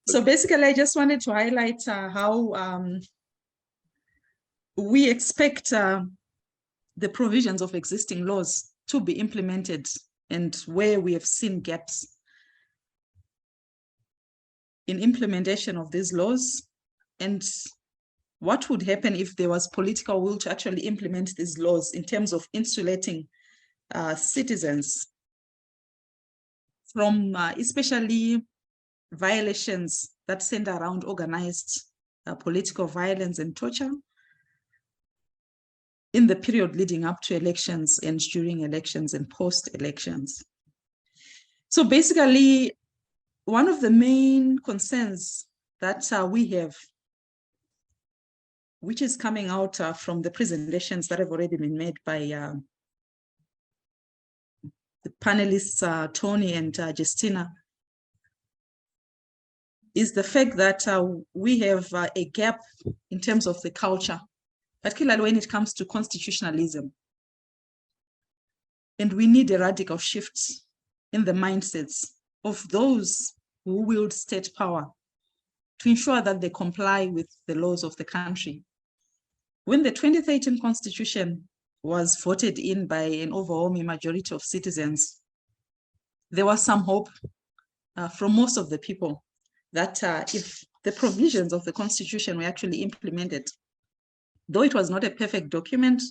So basically, I just wanted to highlight how we expect the provisions of existing laws to be implemented and where we have seen gaps in implementation of these laws, and what would happen if there was political will to actually implement these laws in terms of insulating citizens from especially violations that center around organized political violence and torture in the period leading up to elections and during elections and post-elections. So basically, one of the main concerns that we have, which is coming out from the presentations that have already been made by the panelists, Tony and Justina, is the fact that we have a gap in terms of the culture, particularly when it comes to constitutionalism. And we need a radical shift in the mindsets of those who wield state power to ensure that they comply with the laws of the country. When the 2013 Constitution was voted in by an overwhelming majority of citizens, there was some hope from most of the people that if the provisions of the Constitution were actually implemented, though it was not a perfect document,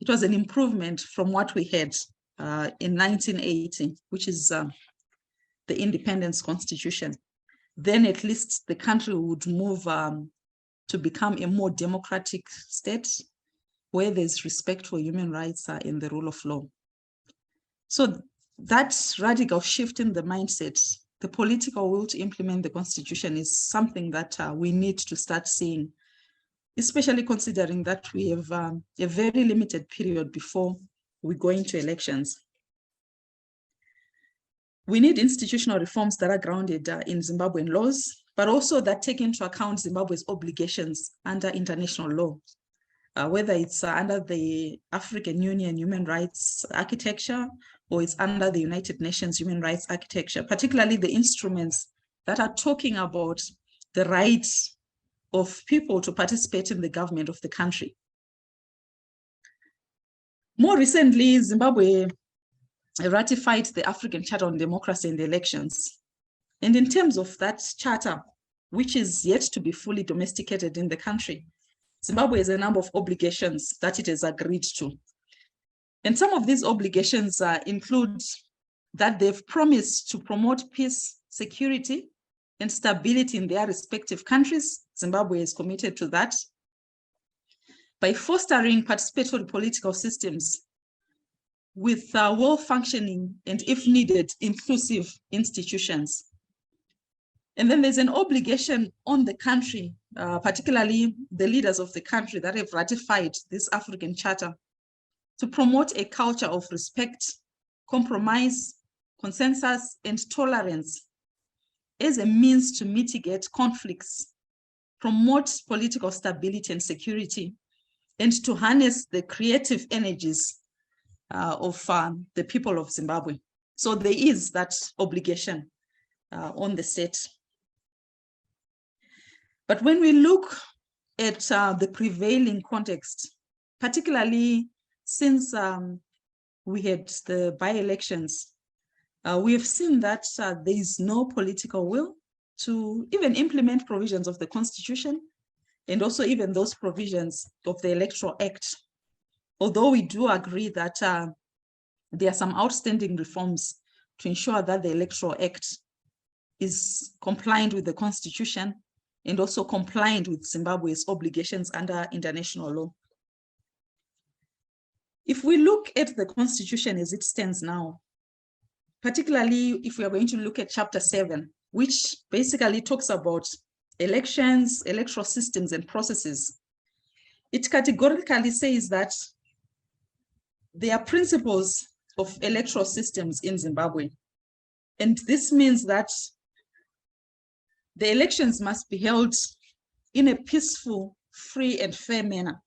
it was an improvement from what we had in 1980, which is the Independence Constitution. Then at least the country would move to become a more democratic state where there's respect for human rights and the rule of law. So that radical shift in the mindset, the political will to implement the Constitution, is something that we need to start seeing, especially considering that we have a very limited period before we go into elections. We need institutional reforms that are grounded in Zimbabwean laws, but also that take into account Zimbabwe's obligations under international law. whether it's under the African Union human rights architecture or it's under the United Nations human rights architecture, particularly the instruments that are talking about the rights of people to participate in the government of the country. More recently, Zimbabwe ratified the African Charter on Democracy and Elections. And in terms of that charter, which is yet to be fully domesticated in the country, Zimbabwe has a number of obligations that it has agreed to. And some of these obligations include that they've promised to promote peace, security, and stability in their respective countries. Zimbabwe is committed to that. By fostering participatory political systems with well-functioning and, if needed, inclusive institutions. And then there's an obligation on the country, particularly the leaders of the country that have ratified this African Charter, to promote a culture of respect, compromise, consensus, and tolerance as a means to mitigate conflicts, promote political stability and security, and to harness the creative energies of the people of Zimbabwe. So there is that obligation on the state. But when we look at the prevailing context, particularly since we had the by-elections, we have seen that there is no political will to even implement provisions of the Constitution and also even those provisions of the Electoral Act. Although we do agree that there are some outstanding reforms to ensure that the Electoral Act is compliant with the Constitution and also compliant with Zimbabwe's obligations under international law. If we look at the Constitution as it stands now, particularly if we are going to look at Chapter 7, which basically talks about elections, electoral systems, and processes, it categorically says that there are principles of electoral systems in Zimbabwe. And this means that the elections must be held in a peaceful, free, and fair manner.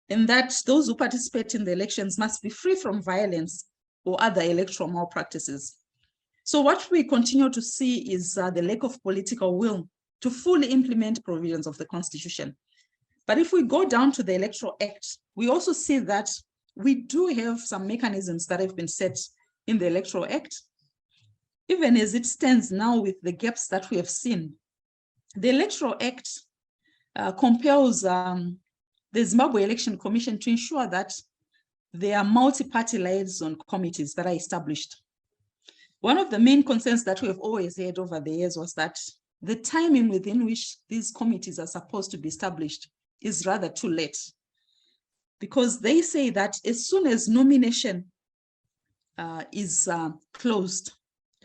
And that those who participate in the elections must be free from violence or other electoral malpractices. So what we continue to see is the lack of political will to fully implement provisions of the Constitution. But if we go down to the Electoral Act, we also see that we do have some mechanisms that have been set in the Electoral Act. Even as it stands now with the gaps that we have seen, the Electoral Act compels the Zimbabwe Election Commission to ensure that there are multi-party liaison committees that are established. One of the main concerns that we have always had over the years was that the timing within which these committees are supposed to be established is rather too late, because they say that as soon as nomination is closed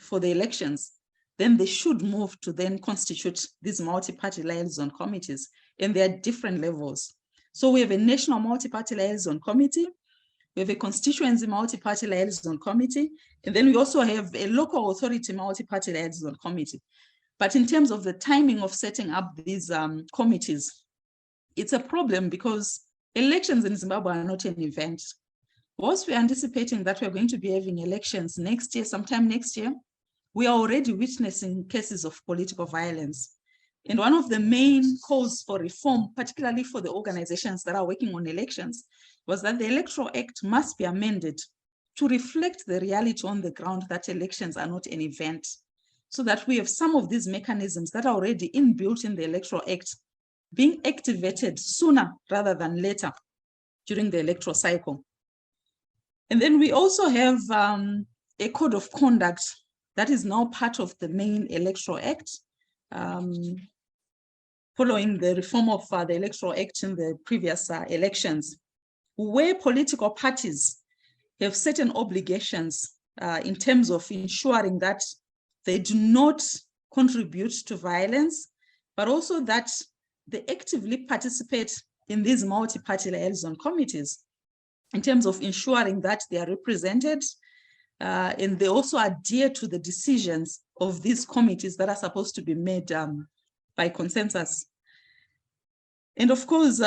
for the elections, then they should move to then constitute these multi-party liaison committees, and there are different levels. So we have a national multi-party liaison committee, we have a constituency multi-party liaison committee, and then we also have a local authority multi-party liaison committee. But in terms of the timing of setting up these committees, it's a problem because elections in Zimbabwe are not an event. Whilst we're anticipating that we're going to be having elections next year, sometime next year, we are already witnessing cases of political violence. And one of the main calls for reform, particularly for the organizations that are working on elections, was that the Electoral Act must be amended to reflect the reality on the ground that elections are not an event, so that we have some of these mechanisms that are already inbuilt in the Electoral Act being activated sooner rather than later during the electoral cycle. And then we also have a code of conduct that is now part of the main Electoral Act, following the reform of the Electoral Act in the previous elections, where political parties have certain obligations in terms of ensuring that they do not contribute to violence, but also that they actively participate in these multi-party liaison committees in terms of ensuring that they are represented and they also adhere to the decisions of these committees that are supposed to be made by consensus. And of course,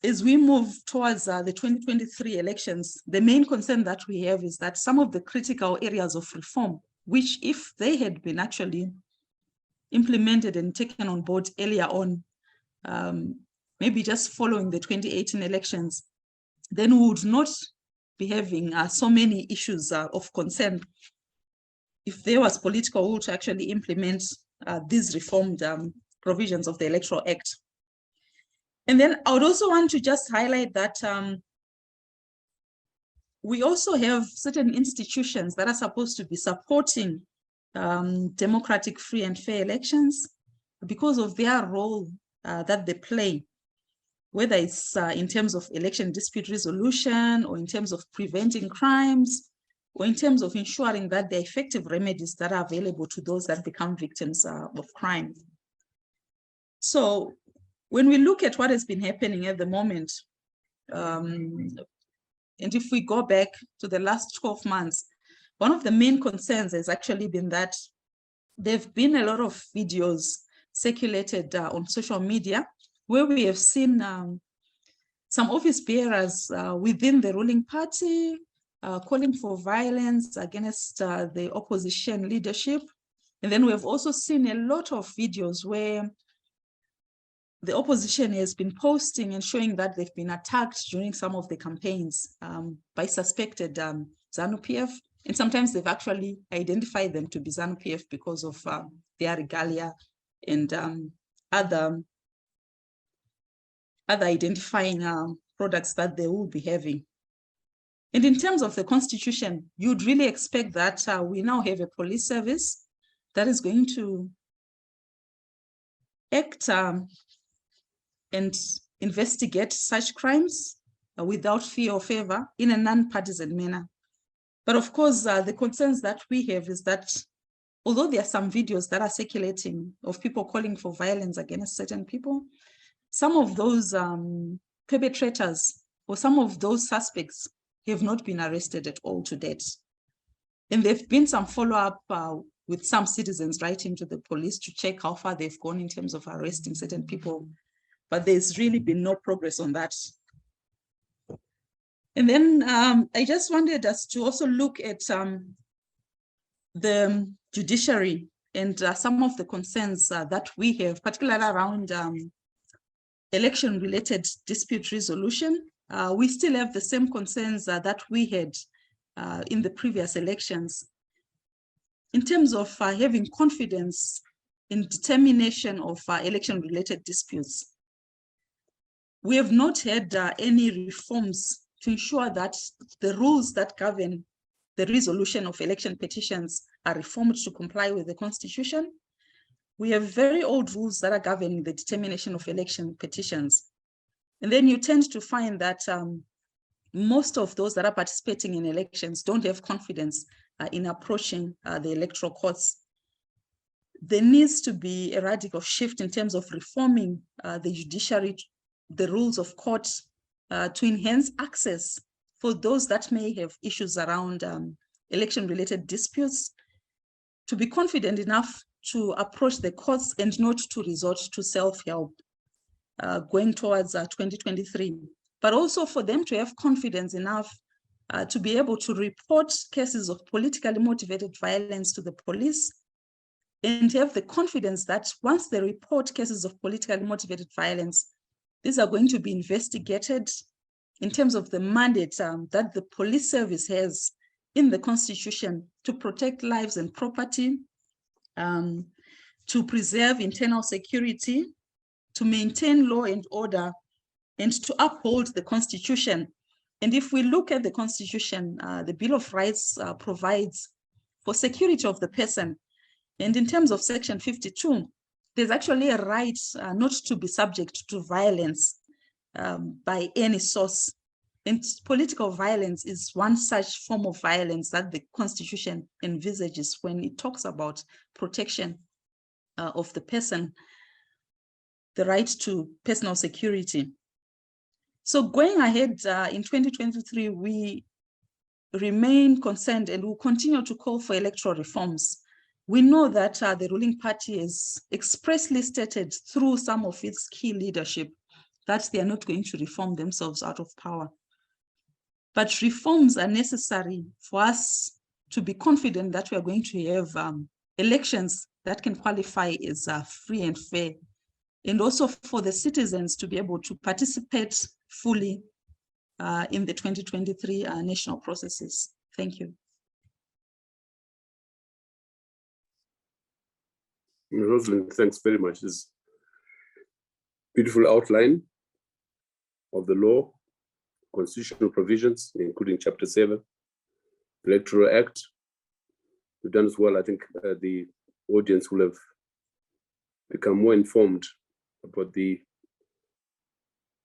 as we move towards the 2023 elections, the main concern that we have is that some of the critical areas of reform, which if they had been actually implemented and taken on board earlier on, maybe just following the 2018 elections, then we would not be having so many issues of concern if there was political will to actually implement these reformed provisions of the Electoral Act. And then I would also want to just highlight that we also have certain institutions that are supposed to be supporting democratic, free and fair elections because of their role that they play, whether it's in terms of election dispute resolution or in terms of preventing crimes or in terms of ensuring that there are effective remedies that are available to those that become victims of crime. So when we look at what has been happening at the moment, and if we go back to the last 12 months, one of the main concerns has actually been that there have been a lot of videos circulated on social media where we have seen some office bearers within the ruling party calling for violence against the opposition leadership. And then we have also seen a lot of videos where the opposition has been posting and showing that they've been attacked during some of the campaigns by suspected ZANU-PF. And sometimes they've actually identified them to be ZANU-PF because of their regalia and other identifying products that they will be having. And in terms of the constitution, you'd really expect that we now have a police service that is going to act and investigate such crimes without fear or favor in a non-partisan manner. But of course, the concerns that we have is that although there are some videos that are circulating of people calling for violence against certain people, some of those perpetrators or some of those suspects have not been arrested at all to date. And there have been some follow-up with some citizens writing to the police to check how far they've gone in terms of arresting certain people, but there's really been no progress on that. And then I just wanted us to also look at the judiciary and some of the concerns that we have, particularly around election-related dispute resolution. We still have the same concerns that we had in the previous elections in terms of having confidence in determination of election-related disputes. We have not had any reforms to ensure that the rules that govern the resolution of election petitions are reformed to comply with the Constitution. We have very old rules that are governing the determination of election petitions. And then you tend to find that most of those that are participating in elections don't have confidence in approaching the electoral courts. There needs to be a radical shift in terms of reforming the judiciary, the rules of court, to enhance access for those that may have issues around election-related disputes, to be confident enough to approach the courts and not to resort to self-help going towards 2023, but also for them to have confidence enough to be able to report cases of politically motivated violence to the police and have the confidence that once they report cases of politically motivated violence, these are going to be investigated in terms of the mandate that the police service has in the Constitution to protect lives and property, to preserve internal security, to maintain law and order, and to uphold the Constitution. And if we look at the Constitution, the Bill of Rights provides for security of the person. And in terms of Section 52, there's actually a right not to be subject to violence by any source. And political violence is one such form of violence that the Constitution envisages when it talks about protection of the person, the right to personal security. So going ahead in 2023, we remain concerned and will continue to call for electoral reforms. We know that the ruling party has expressly stated through some of its key leadership that they are not going to reform themselves out of power. But reforms are necessary for us to be confident that we are going to have elections that can qualify as free and fair, and also for the citizens to be able to participate fully in the 2023 national processes. Thank you. Rosalind, thanks very much. This beautiful outline of the law, constitutional provisions, including Chapter 7, Electoral Act. We've done as well. I think the audience will have become more informed about the,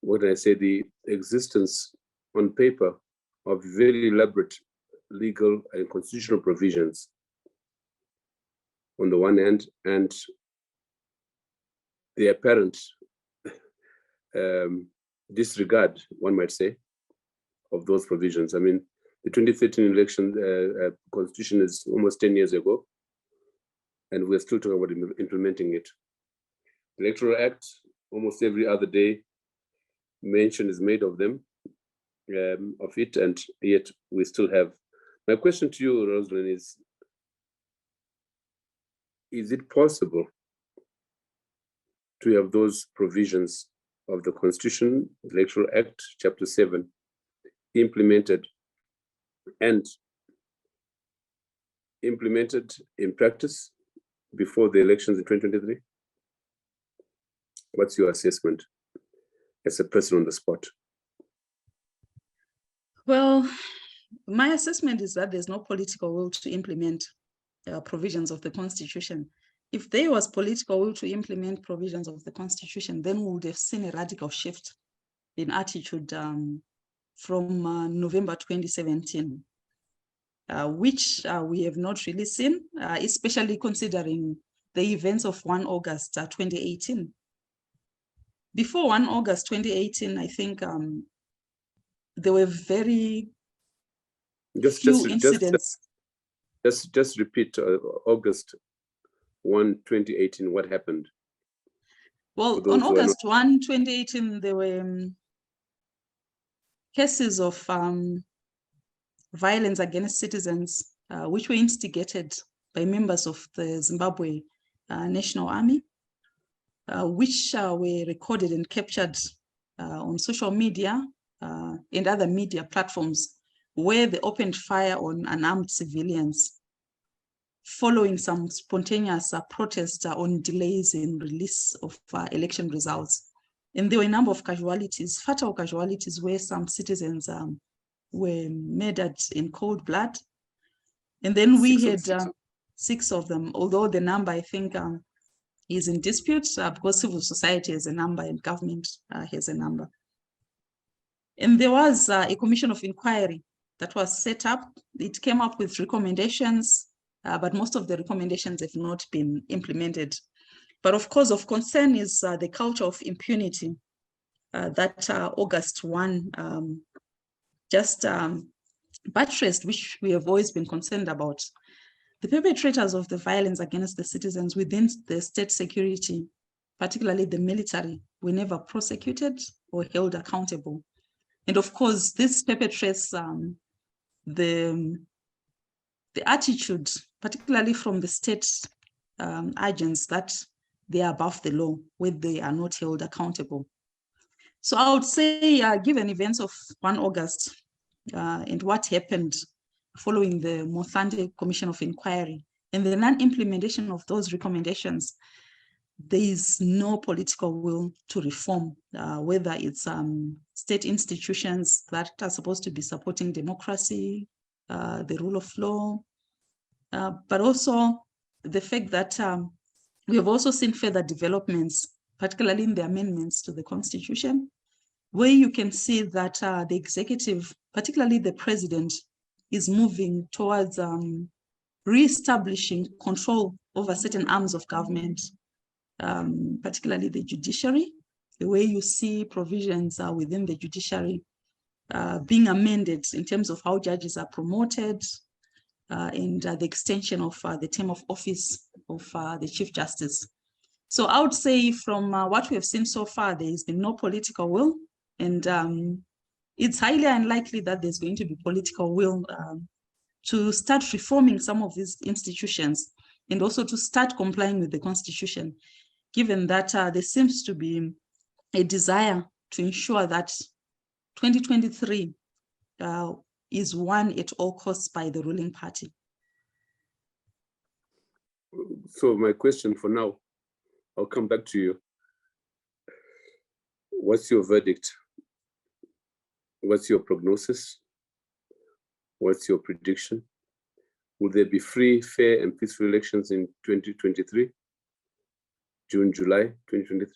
what can I say, the existence on paper of very elaborate legal and constitutional provisions on the one hand, and the apparent disregard, one might say, of those provisions. I mean, the 2013 election constitution is almost 10 years ago, and we're still talking about implementing it. Electoral Act, almost every other day, mention is made of them, of it, and yet we still have. My question to you, Rosalind, is it possible to have those provisions of the Constitution, Electoral Act, Chapter 7, implemented and implemented in practice before the elections in 2023? What's your assessment as a person on the spot? Well, my assessment is that there's no political will to implement provisions of the Constitution. If there was political will to implement provisions of the Constitution, then we would have seen a radical shift in attitude from November 2017, which we have not really seen, especially considering the events of 1 August 2018. Before 1 August 2018, I think there were very few incidents. Just repeat August 1, 2018, what happened? Well, on August 1, 2018, there were cases of violence against citizens, which were instigated by members of the Zimbabwe National Army, which were recorded and captured on social media and other media platforms, where they opened fire on unarmed civilians following some spontaneous protests on delays in release of election results. And there were a number of casualties, fatal casualties, where some citizens were murdered in cold blood. And then we had 6 of them, although the number, I think, is in dispute because civil society has a number and government has a number. And there was a commission of inquiry that was set up. It came up with recommendations, but most of the recommendations have not been implemented. But of course, of concern is the culture of impunity that August 1 just buttressed, which we have always been concerned about. The perpetrators of the violence against the citizens within the state security, particularly the military, were never prosecuted or held accountable. And of course, this perpetrates the attitude, particularly from the state agents, that they are above the law, where they are not held accountable. So I would say, given events of 1 August and what happened following the Mothande Commission of Inquiry and the non-implementation of those recommendations, there is no political will to reform, whether it's state institutions that are supposed to be supporting democracy, the rule of law, but also the fact that we have also seen further developments, particularly in the amendments to the Constitution, where you can see that the executive, particularly the president, is moving towards re-establishing control over certain arms of government, particularly the judiciary, the way you see provisions within the judiciary being amended in terms of how judges are promoted, and the extension of the term of office of the Chief Justice. So I would say from what we have seen so far, there has been no political will, and it's highly unlikely that there's going to be political will to start reforming some of these institutions and also to start complying with the Constitution, given that there seems to be a desire to ensure that 2023 is won at all costs by the ruling party. So my question for now, I'll come back to you. What's your verdict? What's your prognosis? What's your prediction? Will there be free, fair, and peaceful elections in 2023? June, July 2023?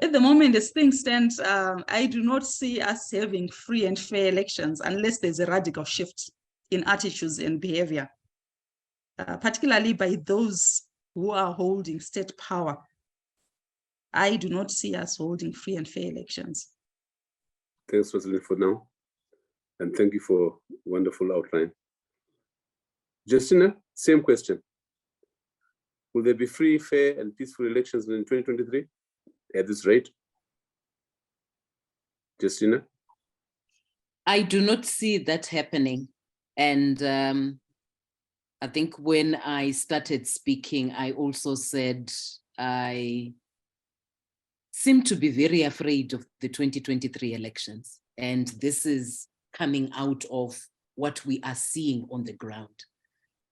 At the moment, as things stand, I do not see us having free and fair elections unless there's a radical shift in attitudes and behavior, particularly by those who are holding state power. I do not see us holding free and fair elections. Thanks, Rosalind, for now. And thank you for a wonderful outline. Justina, same question. Will there be free, fair, and peaceful elections in 2023 at this rate? Justina? I do not see that happening. And I think when I started speaking, I also said I seem to be very afraid of the 2023 elections. And this is coming out of what we are seeing on the ground.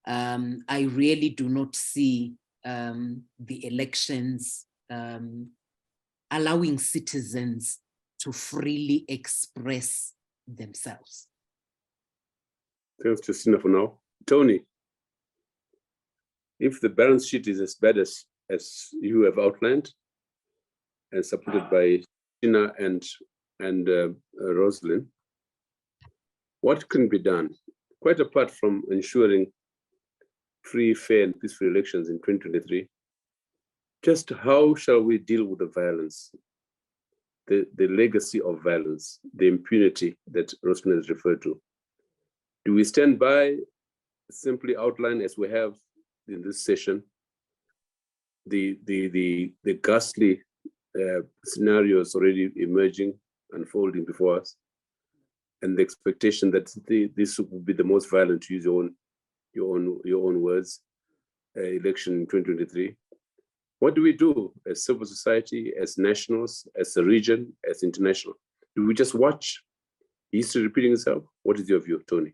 I really do not see the elections allowing citizens to freely express themselves. Thanks, Justina, for now. Tony, if the balance sheet is as bad as you have outlined and supported by Tina and Rosalind, what can be done, quite apart from ensuring free, fair, and peaceful elections in 2023? Just how shall we deal with the violence, the legacy of violence, the impunity that Rosalind has referred to? Do we stand by, simply outline as we have in this session, the ghastly scenarios already emerging, unfolding before us, and the expectation that this will be the most violent, to use your own words, election in 2023? What do we do as civil society, as nationals, as a region, as international? Do we just watch history repeating itself? What is your view, Tony?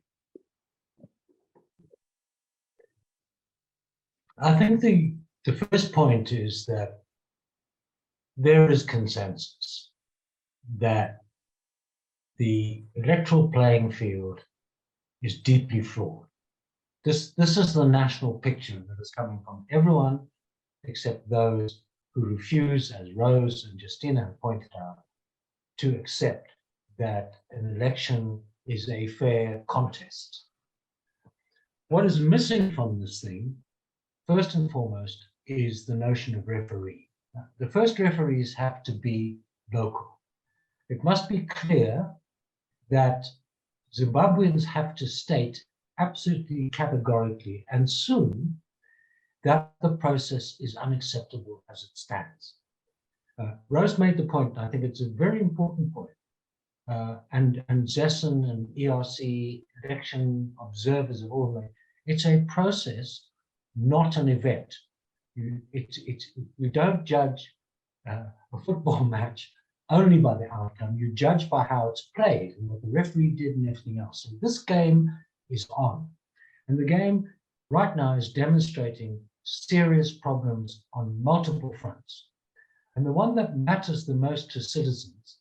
I think the first point is that there is consensus that the electoral playing field is deeply flawed. This is the national picture that is coming from everyone except those who refuse, as Rose and Justina have pointed out, to accept that an election is a fair contest. What is missing from this thing, first and foremost, is the notion of referee. The first referees have to be local. It must be clear that Zimbabweans have to state absolutely categorically and soon that the process is unacceptable as it stands. Rose made the point, I think it's a very important point, and ZESN and ERC, election observers have all made, it's a process, not an event. You don't judge a football match only by the outcome, you judge by how it's played and what the referee did and everything else. So this game is on. And the game right now is demonstrating serious problems on multiple fronts. And the one that matters the most to citizens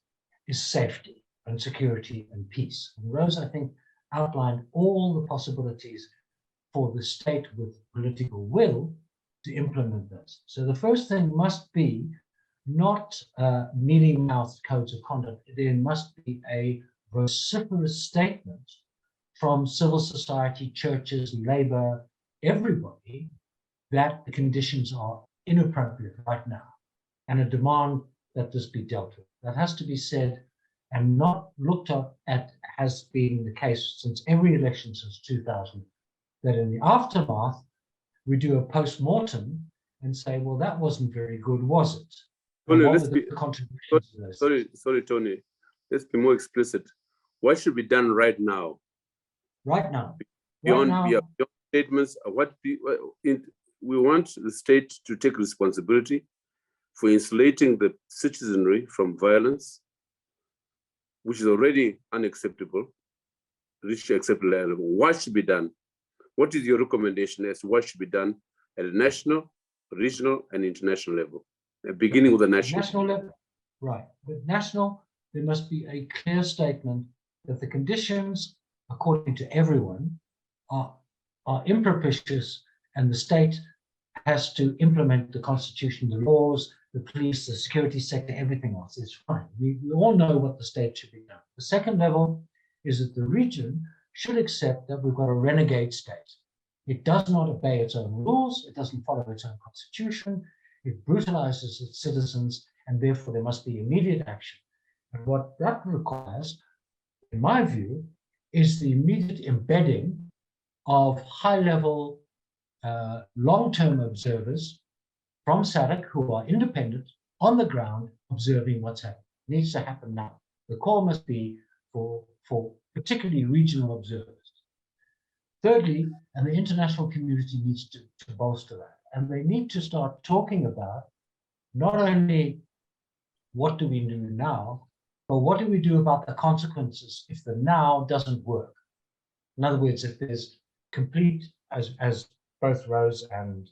is safety and security and peace. And Rose, I think, outlined all the possibilities for the state with political will to implement this. So the first thing must be not mealy-mouthed codes of conduct. There must be a vociferous statement from civil society, churches, labor, everybody, that the conditions are inappropriate right now, and a demand that this be dealt with. That has to be said and not looked at has been the case since every election since 2000, that in the aftermath, we do a post-mortem and say, well, that wasn't very good, was it? Tony, What let's were be, the contributions to those things? sorry, Tony. Let's be more explicit. What should be done right now? Right now. Beyond, Right now, beyond statements, we want the state to take responsibility for insulating the citizenry from violence, which is already unacceptable, reached acceptable level. What should be done? What is your recommendation as to what should be done at a national, regional, and international level? Beginning with the national level, right? But national, there must be a clear statement that the conditions, according to everyone, are impropitious, and the state has to implement the constitution, the laws, the police, the security sector, everything else. It's fine. We all know what the state should be done. The second level is that the region should accept that we've got a renegade state. It does not obey its own rules. It doesn't follow its own constitution. It brutalizes its citizens, and therefore there must be immediate action. And what that requires, in my view, is the immediate embedding of high-level, long-term observers from SADC who are independent on the ground observing what's happening. It needs to happen now. The call must be for particularly regional observers. Thirdly, and the international community needs to bolster that, and they need to start talking about not only what do we do now, but what do we do about the consequences if the now doesn't work? In other words, if there's complete, as both Rose and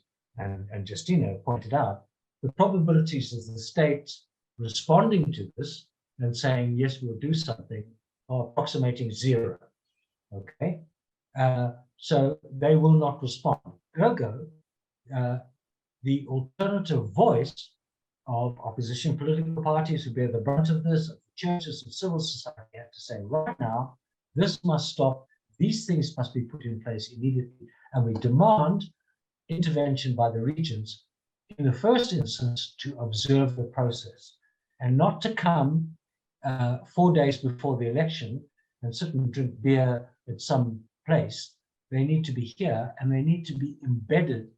Justina pointed out, the probabilities of the state responding to this and saying, yes, we'll do something, are approximating zero, okay? So they will not respond. Ergo, the alternative voice of opposition political parties who bear the brunt of this, of churches and civil society, have to say, right now, this must stop. These things must be put in place immediately, and we demand intervention by the regions in the first instance to observe the process, and not to come 4 days before the election and sit and drink beer at some place. They need to be here, and they need to be embedded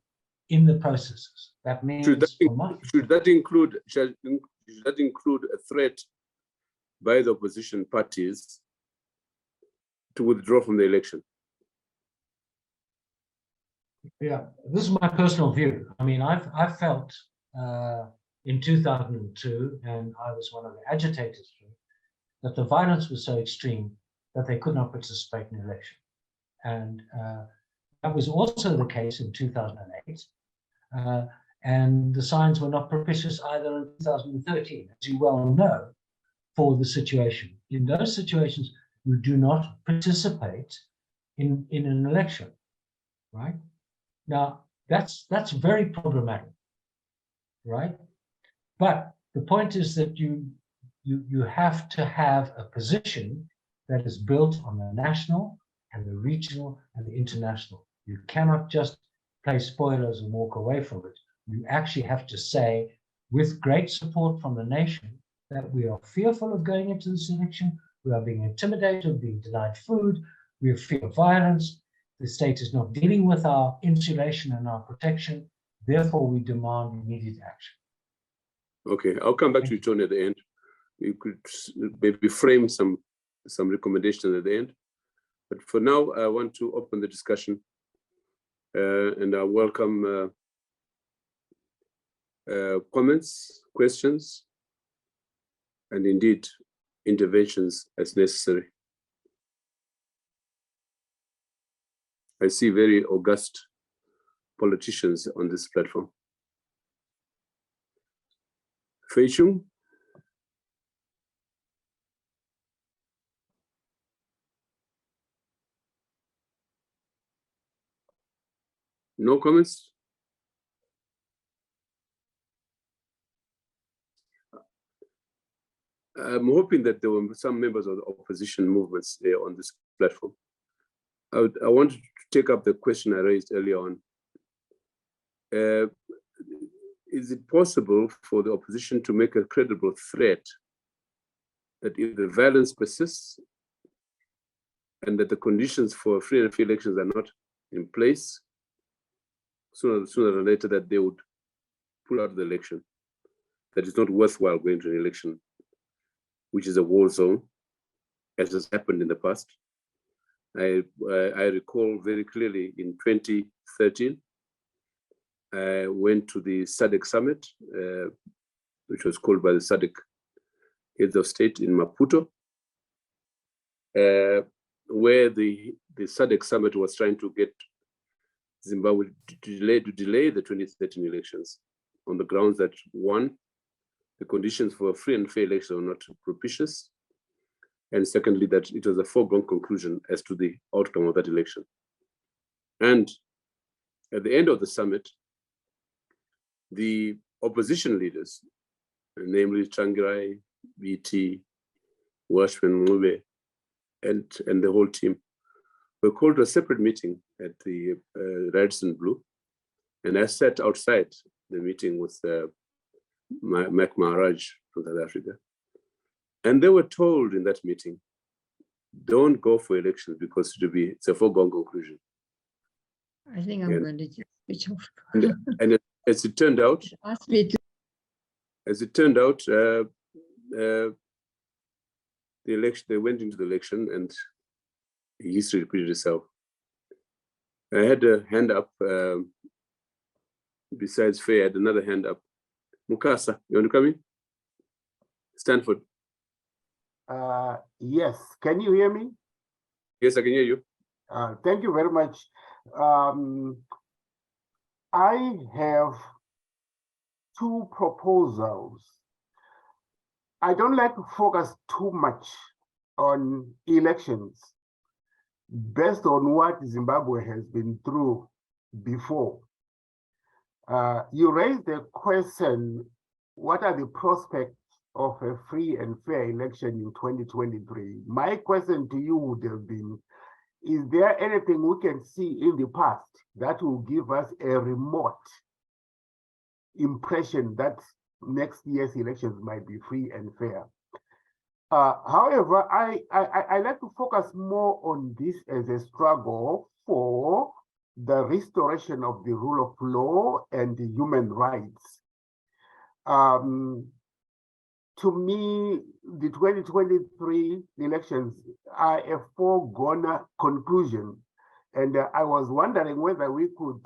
in the processes. That means should that include a threat by the opposition parties to withdraw from the election? Yeah, this is my personal view. I mean, I've felt in 2002, and I was one of the agitators, that the violence was so extreme that they could not participate in the election. And that was also the case in 2008. And the signs were not propitious either in 2013, as you well know, for the situation. In those situations, you do not participate in an election, right? Now, that's very problematic, right? But the point is that you have to have a position that is built on the national and the regional and the international. You cannot just play spoilers and walk away from it. You actually have to say, with great support from the nation, that we are fearful of going into this election, we are being intimidated, being denied food, we fear violence, the state is not dealing with our insulation and our protection, therefore we demand immediate action. Okay, I'll come back to you, Tony, at the end. You could maybe frame some recommendations at the end. But for now, I want to open the discussion and I welcome comments, questions, and indeed interventions as necessary. I see very august politicians on this platform. Fei Chung. No comments? I'm hoping that there were some members of the opposition movements there on this platform. I wanted to take up the question I raised earlier on. Is it possible for the opposition to make a credible threat that if the violence persists and that the conditions for free and fair elections are not in place, sooner or later that they would pull out of the election. That it's not worthwhile going to an election, which is a war zone, as has happened in the past. I recall very clearly in 2013, I went to the SADC summit, which was called by the SADC heads of state in Maputo, where the SADC summit was trying to get Zimbabwe to delay the 2013 elections on the grounds that, one, the conditions for a free and fair election were not propitious, and secondly, that it was a foregone conclusion as to the outcome of that election. And at the end of the summit, the opposition leaders, namely Changirai, BT, Washman Mube, and the whole team, were called to a separate meeting at the Radisson Blu. And I sat outside the meeting with Mac Maharaj from South Africa. And they were told in that meeting, don't go for elections because it's a foregone conclusion. I think I'm going to just switch off. And as it turned out, Ask me to. The election, they went into the election and history repeated itself. I had a hand up, besides Faye, I had another hand up. Mukasa, you want to come in? Stanford. Yes, can you hear me? Yes, I can hear you. Thank you very much. I have two proposals. I don't like to focus too much on elections based on what Zimbabwe has been through before. You raised the question, what are the prospects of a free and fair election in 2023? My question to you would have been, is there anything we can see in the past that will give us a remote impression that next year's elections might be free and fair? However, I like to focus more on this as a struggle for the restoration of the rule of law and the human rights. To me, the 2023 elections are a foregone conclusion. And I was wondering whether we could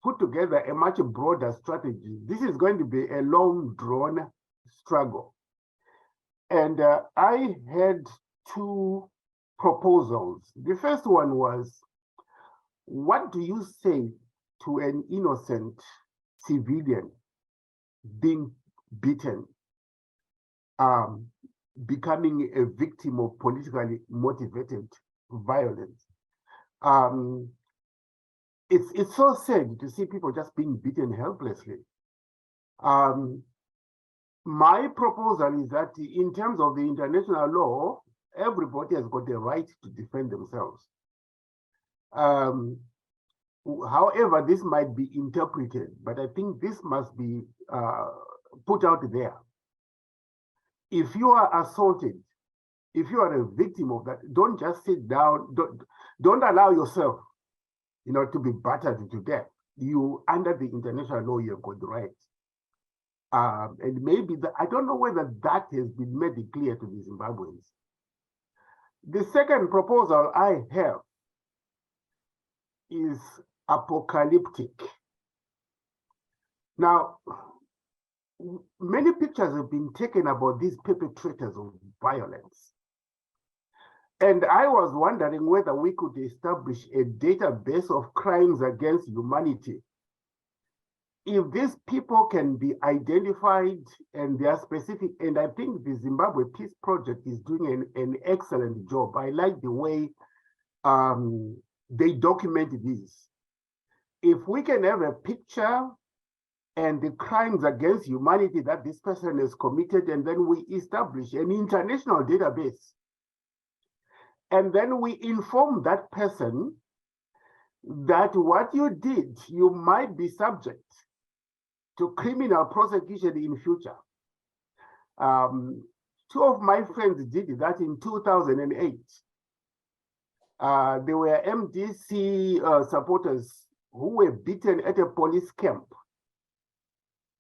put together a much broader strategy. This is going to be a long drawn struggle. And I had two proposals. The first one was, what do you say to an innocent civilian being beaten, becoming a victim of politically motivated violence? It's so sad to see people just being beaten helplessly. My proposal is that in terms of the international law, everybody has got the right to defend themselves. However, this might be interpreted, but I think this must be put out there. If you are assaulted, if you are a victim of that, don't just sit down, don't allow yourself, to be battered to death. You, under the international law, you've got the right. And maybe I don't know whether that has been made clear to the Zimbabweans. The second proposal I have is apocalyptic. Now, many pictures have been taken about these perpetrators of violence. And I was wondering whether we could establish a database of crimes against humanity. If these people can be identified and they are specific, and I think the Zimbabwe Peace Project is doing an excellent job. I like the way they document this. If we can have a picture and the crimes against humanity that this person has committed, and then we establish an international database, and then we inform that person that what you did, you might be subject to criminal prosecution in future. Two of my friends did that in 2008. There were MDC supporters who were beaten at a police camp.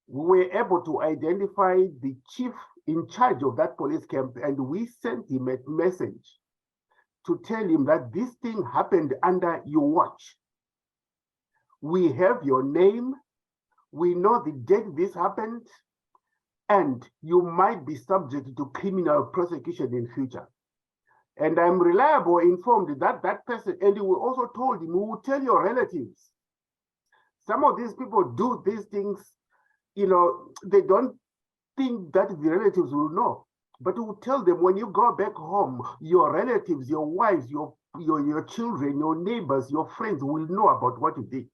We were able to identify the chief in charge of that police camp, and we sent him a message to tell him that this thing happened under your watch. We have your name. We know the date this happened, and you might be subject to criminal prosecution in future. And I'm reliable informed that that person, and we also told him, we will tell your relatives. Some of these people do these things, you know, they don't think that the relatives will know. But we will tell them, when you go back home, your relatives, your wives, your children, your neighbors, your friends will know about what you did.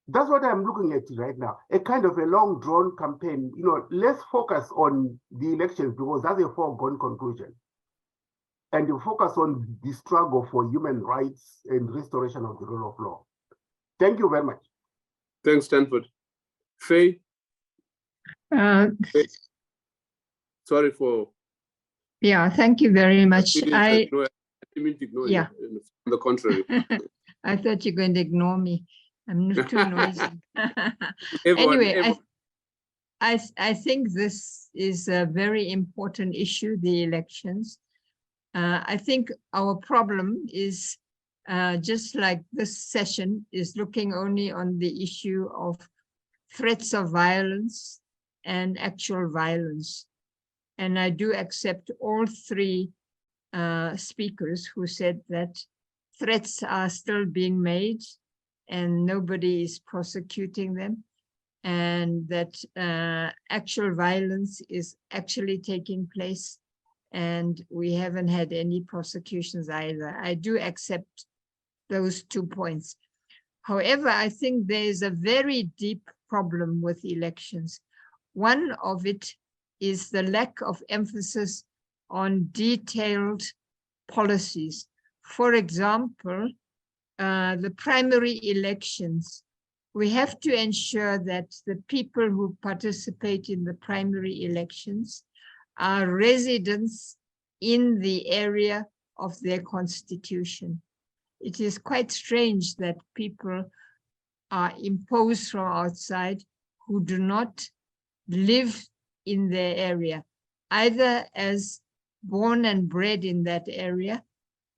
That's what I'm looking at right now, a kind of a long drawn campaign. You know, let's focus on the elections because that's a foregone conclusion. And you focus on the struggle for human rights and restoration of the rule of law. Thank you very much. Thanks, Stanford. Faye, sorry for. Yeah, thank you very much. I didn't mean to ignore Yeah. you. On the contrary. I thought you were going to ignore me. I'm not too noisy. Everyone, Anyway, I think this is a very important issue, the elections. I think our problem is just like this session is looking only on the issue of threats of violence and actual violence. And I do accept all three speakers who said that threats are still being made and nobody is prosecuting them, and that actual violence is actually taking place and we haven't had any prosecutions either. I do accept those 2 points. However, I think there is a very deep problem with elections. One of it is the lack of emphasis on detailed policies. For example, the primary elections, we have to ensure that the people who participate in the primary elections are residents in the area of their constitution. It is quite strange that people are imposed from outside who do not live in their area, either as born and bred in that area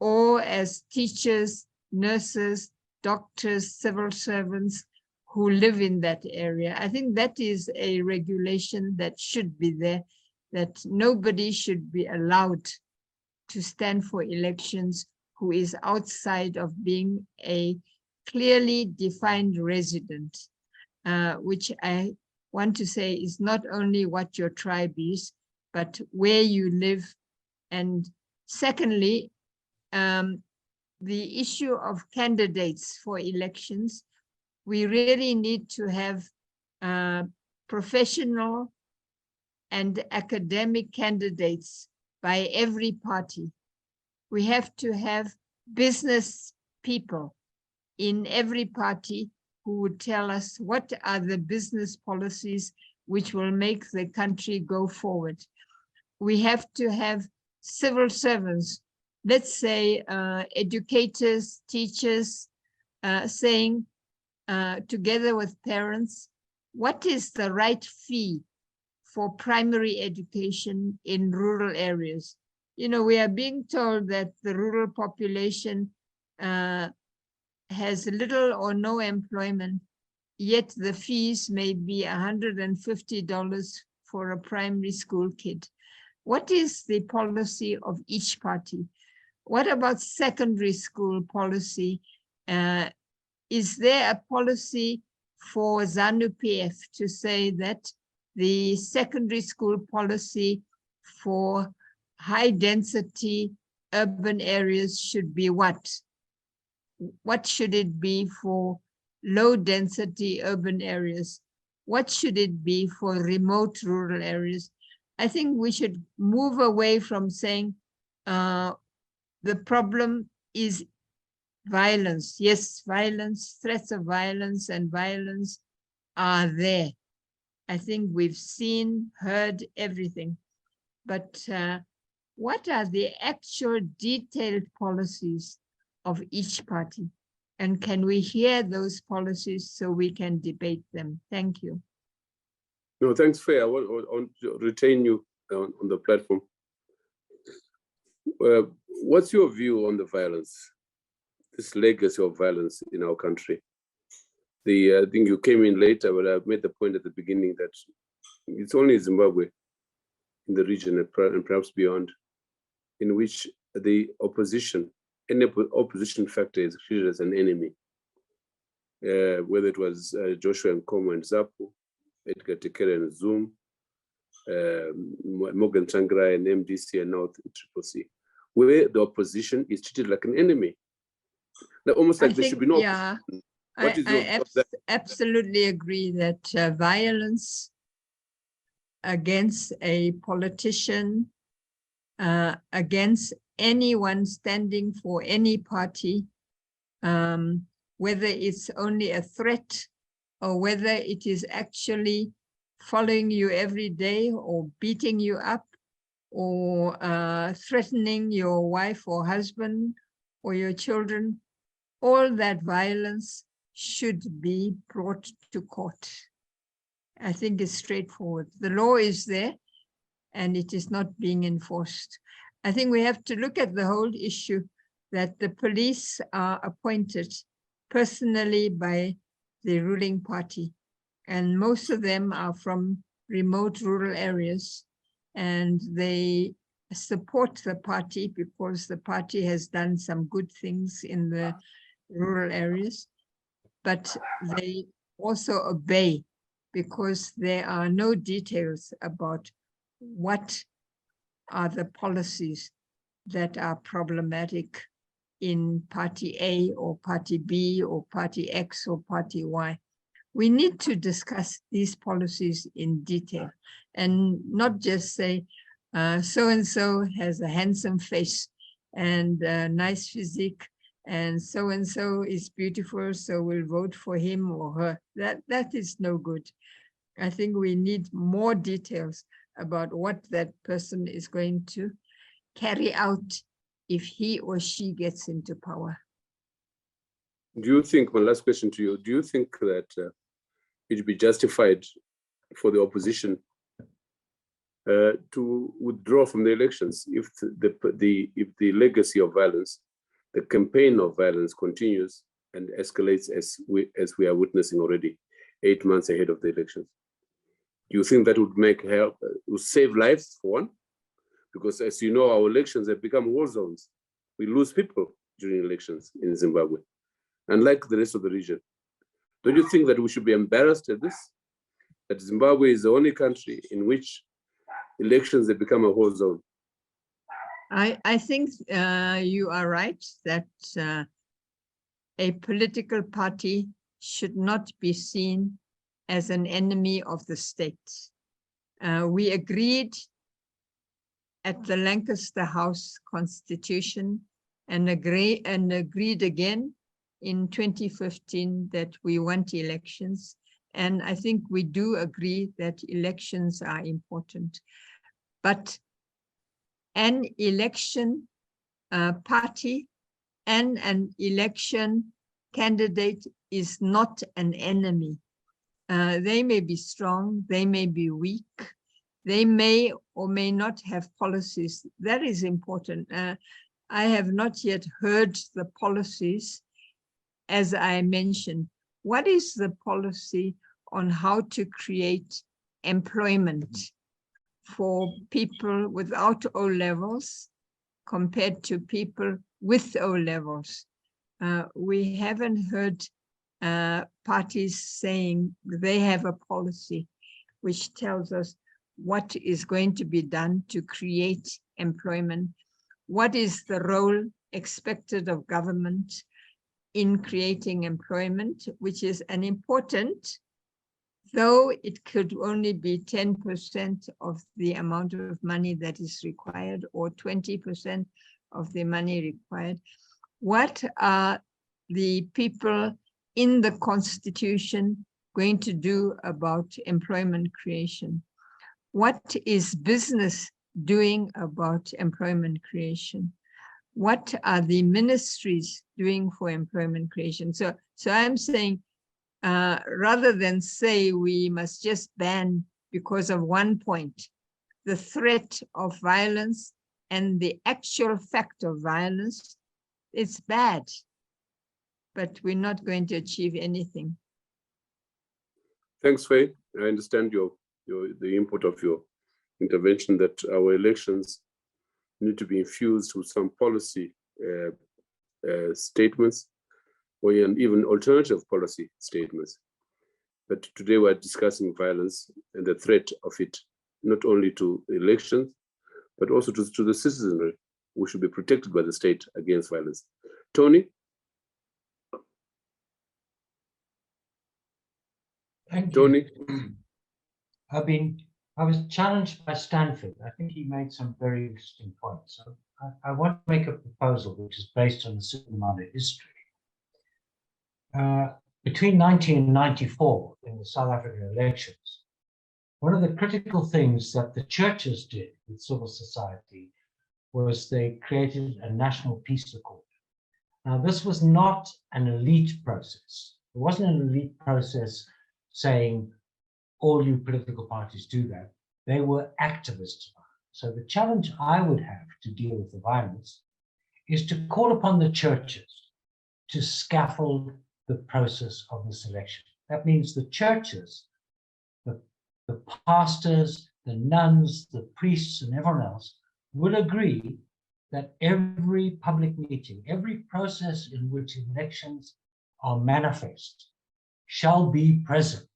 or as teachers, nurses, doctors, civil servants who live in that area. I think that is a regulation that should be there, that nobody should be allowed to stand for elections who is outside of being a clearly defined resident, which I want to say is not only what your tribe is, but where you live. And secondly, the issue of candidates for elections, we really need to have professional and academic candidates by every party. We have to have business people in every party who would tell us what are the business policies which will make the country go forward. We have to have civil servants, let's say educators, teachers, saying together with parents, what is the right fee for primary education in rural areas? You know, we are being told that the rural population has little or no employment, yet the fees may be $150 for a primary school kid. What is the policy of each party? What about secondary school policy? Is there a policy for ZANU-PF to say that the secondary school policy for high density urban areas should be what? What should it be for low density urban areas? What should it be for remote rural areas? I think we should move away from saying the problem is violence. Yes, violence, threats of violence and violence are there. I think we've seen, heard everything, but what are the actual detailed policies of each party? And can we hear those policies so we can debate them? Thank you. No, thanks, Faye. I want to retain you on the platform. What's your view on the violence, this legacy of violence in our country? I think you came in later, but I made the point at the beginning that it's only Zimbabwe in the region and perhaps beyond, in which the opposition, any opposition factor is treated as an enemy. Whether it was Joshua Nkomo and Zapu, Edgar Tekere and Zoom, Morgan Tsvangirai and MDC and now Triple C, where the opposition is treated like an enemy. Almost like there should be no. Yeah, I absolutely agree that violence against a politician, against anyone standing for any party, whether it's only a threat or whether it is actually following you every day or beating you up or threatening your wife or husband or your children, all that violence should be brought to court. I think it's straightforward. The law is there and it is not being enforced. I think we have to look at the whole issue that the police are appointed personally by the ruling party. And most of them are from remote rural areas and they support the party because the party has done some good things in the rural areas, but they also obey because there are no details about what are the policies that are problematic in party A or party B or party X or party Y. We need to discuss these policies in detail and not just say, so-and-so has a handsome face and a nice physique and so-and-so is beautiful, so we'll vote for him or her. That is no good. I think we need more details about what that person is going to carry out if he or she gets into power. Do you think, my last question to you, do you think that it would be justified for the opposition to withdraw from the elections if the legacy of violence, the campaign of violence continues and escalates as we are witnessing already 8 months ahead of the elections? Do you think that would save lives for one? Because as you know, our elections have become war zones. We lose people during elections in Zimbabwe, unlike the rest of the region. Don't you think that we should be embarrassed at this? That Zimbabwe is the only country in which elections have become a war zone? I think you are right that a political party should not be seen as an enemy of the state. We agreed at the Lancaster House Constitution and agreed again in 2015 that we want elections. And I think we do agree that elections are important. But an election party and an election candidate is not an enemy. They may be strong, they may be weak, they may or may not have policies. That is important. I have not yet heard the policies, as I mentioned. What is the policy on how to create employment for people without O levels compared to people with O levels? We haven't heard parties saying they have a policy which tells us what is going to be done to create employment. What is the role expected of government in creating employment, which is an important, though it could only be 10% of the amount of money that is required or 20% of the money required. What are the people in the Constitution going to do about employment creation? What is business doing about employment creation? What are the ministries doing for employment creation? So I'm saying, rather than say we must just ban because of one point, the threat of violence and the actual fact of violence, it's bad, but we're not going to achieve anything. Thanks, Faye. I understand the input of your intervention that our elections need to be infused with some policy statements or even alternative policy statements. But today we're discussing violence and the threat of it, not only to elections, but also to the citizenry, who should be protected by the state against violence. Tony? Thank Tony? you. I was challenged by Stanford. I think he made some very interesting points. So I want to make a proposal which is based on a certain amount of history. Between 1994 in the South African elections, one of the critical things that the churches did with civil society was they created a national peace accord. Now, this was not an elite process. It wasn't an elite process saying, all you political parties do that. They were activists. So the challenge I would have to deal with the violence is to call upon the churches to scaffold the process of this election. That means the churches, the pastors, the nuns, the priests, and everyone else will agree that every public meeting, every process in which elections are manifest shall be present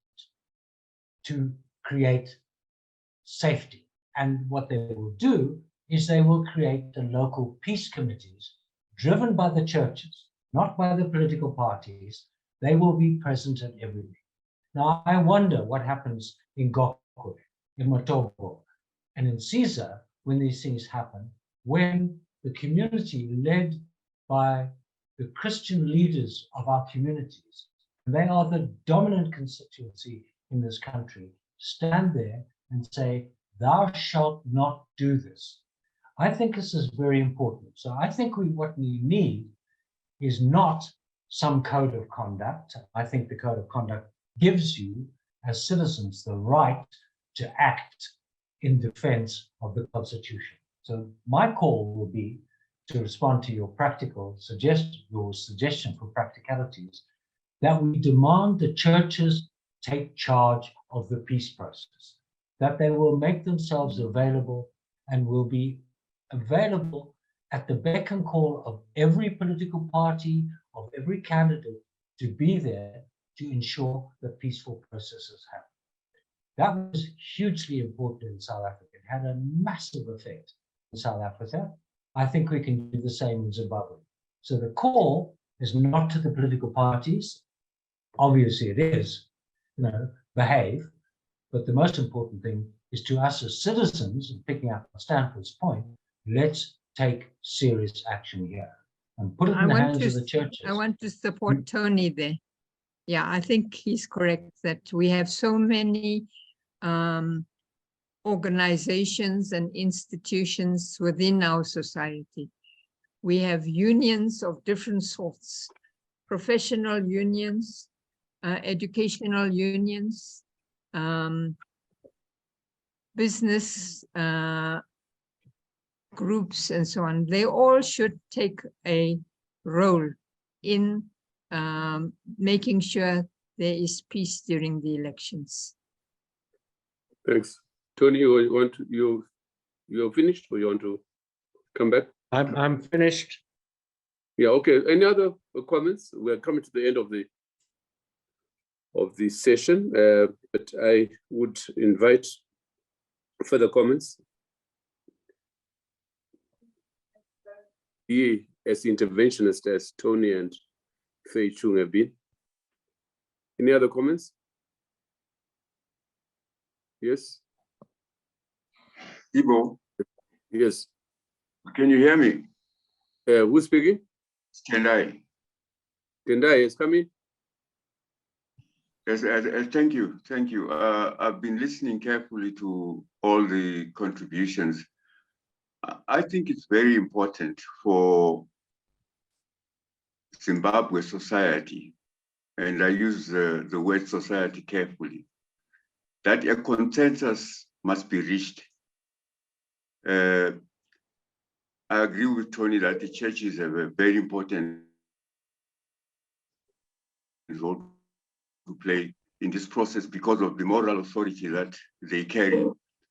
to create safety. And what they will do is they will create the local peace committees driven by the churches, not by the political parties. They will be present at every meeting. Now, I wonder what happens in Gokwe, in Motobo, and in Caesar when these things happen, when the community led by the Christian leaders of our communities, and they are the dominant constituency in this country, stand there and say, thou shalt not do this. I think this is very important. So I think what we need is not some code of conduct. I think the code of conduct gives you, as citizens, the right to act in defense of the Constitution. So my call will be to respond to your suggestion for practicalities, that we demand the churches take charge of the peace process, that they will make themselves available and will be available at the beck and call of every political party, of every candidate, to be there to ensure that peaceful processes happen. That was hugely important in South Africa. It had a massive effect in South Africa. I think we can do the same in Zimbabwe. So the call is not to the political parties. Obviously it is, behave. But the most important thing is to us as citizens, and picking up on Stanford's point, let's take serious action here and put it in the hands of the churches. I want to support Tony there. Yeah, I think he's correct that we have so many organizations and institutions within our society. We have unions of different sorts, professional unions, educational unions, business groups, and so on. They all should take a role in making sure there is peace during the elections. Thanks. Tony, you're finished, or you want to come back? I'm finished. Yeah, okay. Any other comments? We're coming to the end of the session, but I would invite further comments. As interventionists, as Tony and Fei Chung have been. Any other comments? Yes. Ibo. Yes. Can you hear me? Who's speaking? Tendai. Tendai is coming. Yes, thank you. Thank you. I've been listening carefully to all the contributions. I think it's very important for Zimbabwe society, and I use the word society carefully, that a consensus must be reached. I agree with Tony that the churches have a very important role to play in this process because of the moral authority that they carry.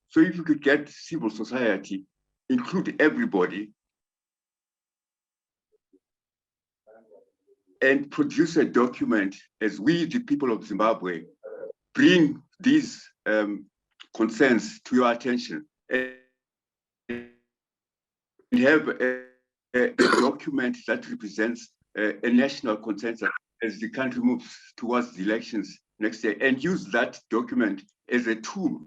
So if you could get civil society, include everybody, and produce a document as we, the people of Zimbabwe, bring these concerns to your attention and have a document that represents a national consensus as the country moves towards the elections next year, and use that document as a tool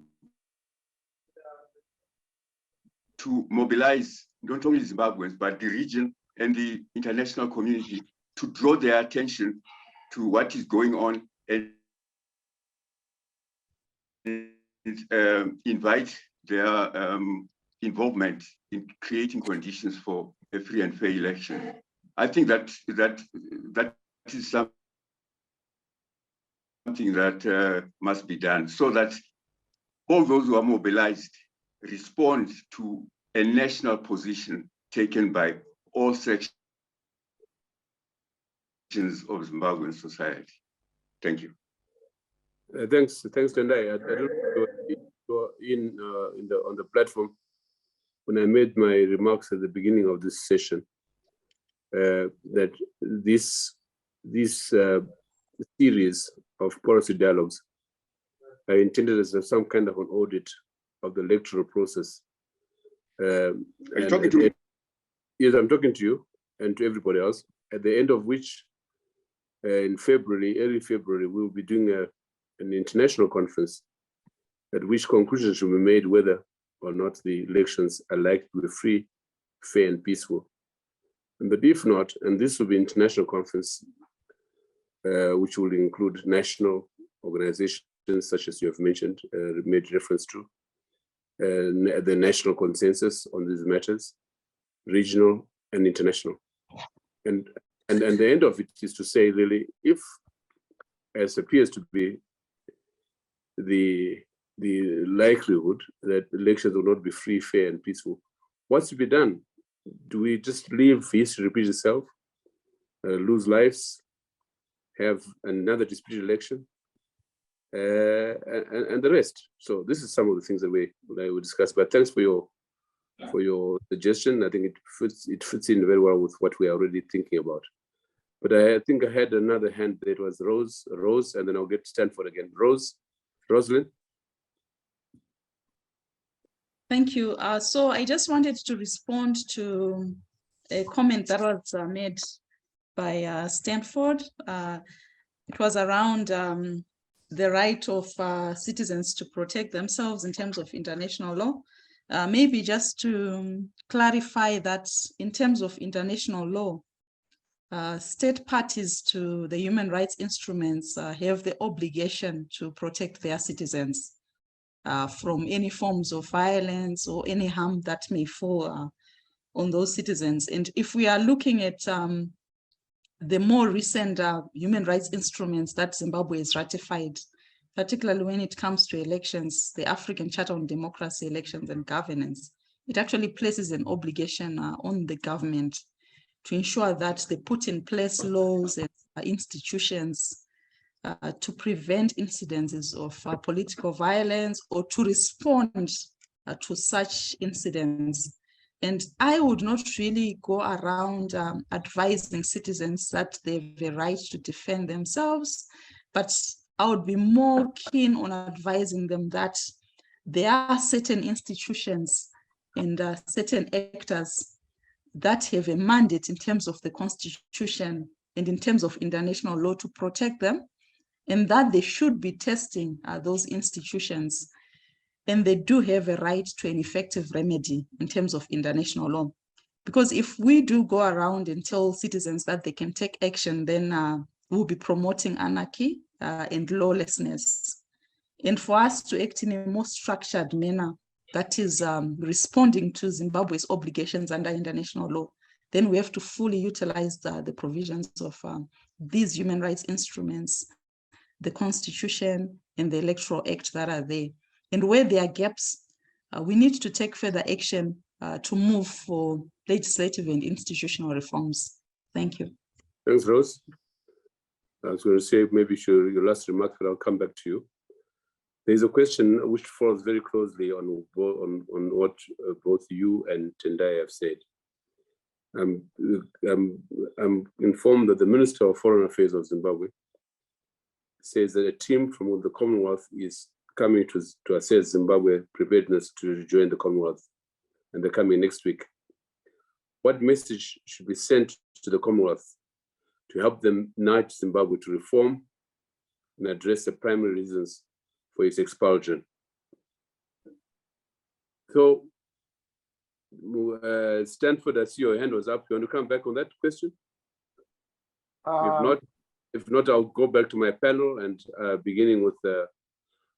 to mobilize not only Zimbabweans, but the region and the international community to draw their attention to what is going on and invite their involvement in creating conditions for a free and fair election. I think that is something that must be done so that all those who are mobilized respond to a national position taken by all sections of Zimbabwean society. Thank you. Thanks, Tendai. I don't know on the platform when I made my remarks at the beginning of this session that this series of policy dialogues are intended as some kind of an audit of the electoral process. Are you talking to me? Yes, I'm talking to you and to everybody else. At the end of which, in February, early February, we will be doing an international conference at which conclusions should be made whether or not the elections are likely to be free, fair, and peaceful. But if not, and this will be an international conference, which will include national organizations such as you have mentioned, made reference to, the national consensus on these matters, regional and international. And the end of it is to say, really, if, as appears to be the likelihood that elections will not be free, fair, and peaceful, what's to be done? Do we just leave history repeat itself, lose lives, have another disputed election, and the rest? So this is some of the things that we will discuss. But thanks for your suggestion. I think it fits in very well with what we are already thinking about. But I think I had another hand. That was Rose, and then I'll get Stanford again. Rosalind. Thank you. So I just wanted to respond to a comment that was made by Stanford. It was around the right of citizens to protect themselves in terms of international law. Maybe just to clarify that in terms of international law, state parties to the human rights instruments have the obligation to protect their citizens from any forms of violence or any harm that may fall on those citizens. And if we are looking at the more recent human rights instruments that Zimbabwe has ratified, particularly when it comes to elections, the African Charter on Democracy, Elections and Governance, it actually places an obligation on the government to ensure that they put in place laws and institutions to prevent incidences of political violence or to respond to such incidents. And I would not really go around advising citizens that they have a right to defend themselves, but I would be more keen on advising them that there are certain institutions and certain actors that have a mandate in terms of the Constitution and in terms of international law to protect them, and that they should be testing those institutions, and they do have a right to an effective remedy in terms of international law. Because if we do go around and tell citizens that they can take action, then we'll be promoting anarchy and lawlessness. And for us to act in a more structured manner that is responding to Zimbabwe's obligations under international law, then we have to fully utilize the provisions of these human rights instruments, the Constitution and the Electoral Act that are there. And where there are gaps, we need to take further action to move for legislative and institutional reforms. Thank you. Thanks, Rose. I was going to say maybe your last remark, but I'll come back to you. There's a question which falls very closely on what both you and Tendai have said. I'm informed that the Minister of Foreign Affairs of Zimbabwe says that a team from the Commonwealth is coming to assess Zimbabwe preparedness to rejoin the Commonwealth, and they're coming next week. What message should be sent to the Commonwealth to help them nudge Zimbabwe to reform and address the primary reasons for its expulsion? So, Stanford, I see your hand was up. You want to come back on that question? If not, I'll go back to my panel and beginning with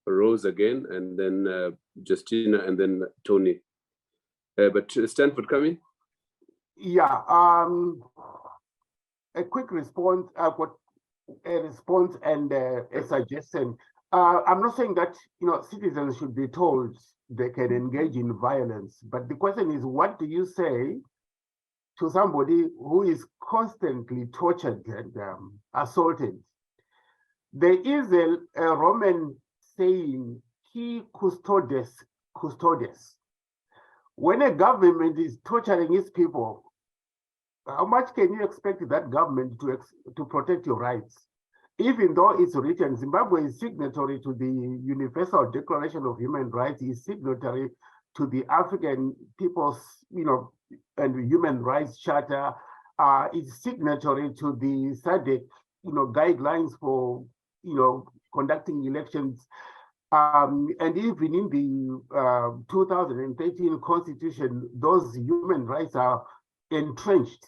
Rose again, and then Justina, and then Tony. But Stanford, come in. Yeah, a quick response. I've got a response and a suggestion. I'm not saying that citizens should be told they can engage in violence, but the question is, what do you say to somebody who is constantly tortured and assaulted? There is a Roman saying, "Qui custodes custodes." When a government is torturing its people, how much can you expect that government to protect your rights? Even though it's written, Zimbabwe is signatory to the Universal Declaration of Human Rights, is signatory to the African People's, and Human Rights Charter, is signatory to the SADC, guidelines for, conducting elections. And even in the 2013 Constitution, those human rights are entrenched.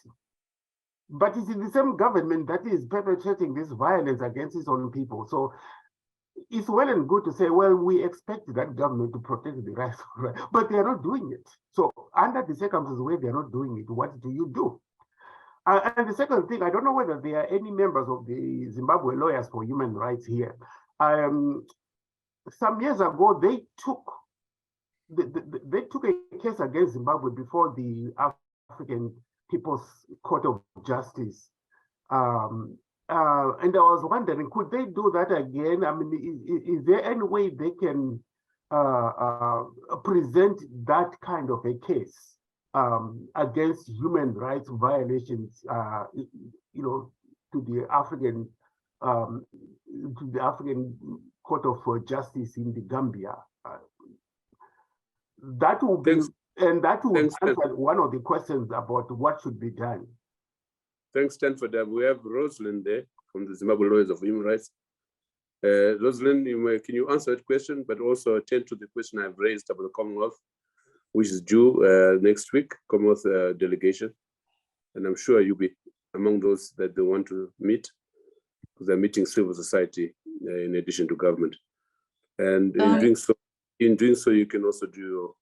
But it's the same government that is perpetrating this violence against its own people. So it's well and good to say, well, we expect that government to protect the rights, but they are not doing it. So under the circumstances where they are not doing it, what do you do? And the second thing, I don't know whether there are any members of the Zimbabwe Lawyers for Human Rights here. Some years ago, they took a case against Zimbabwe before the African People's Court of Justice. And I was wondering, could they do that again? I mean, is there any way they can present that kind of a case against human rights violations, to the African Court of Justice in the Gambia? That will be, and that will answer one of the questions about what should be done. Thanks, Stanford. We have Rosalind there from the Zimbabwe Lawyers of Human Rights. Rosalind, can you answer that question, but also attend to the question I've raised about the Commonwealth, which is due next week, Commonwealth delegation. And I'm sure you'll be among those that they want to meet, because they're meeting civil society in addition to government. And in doing so, you can also do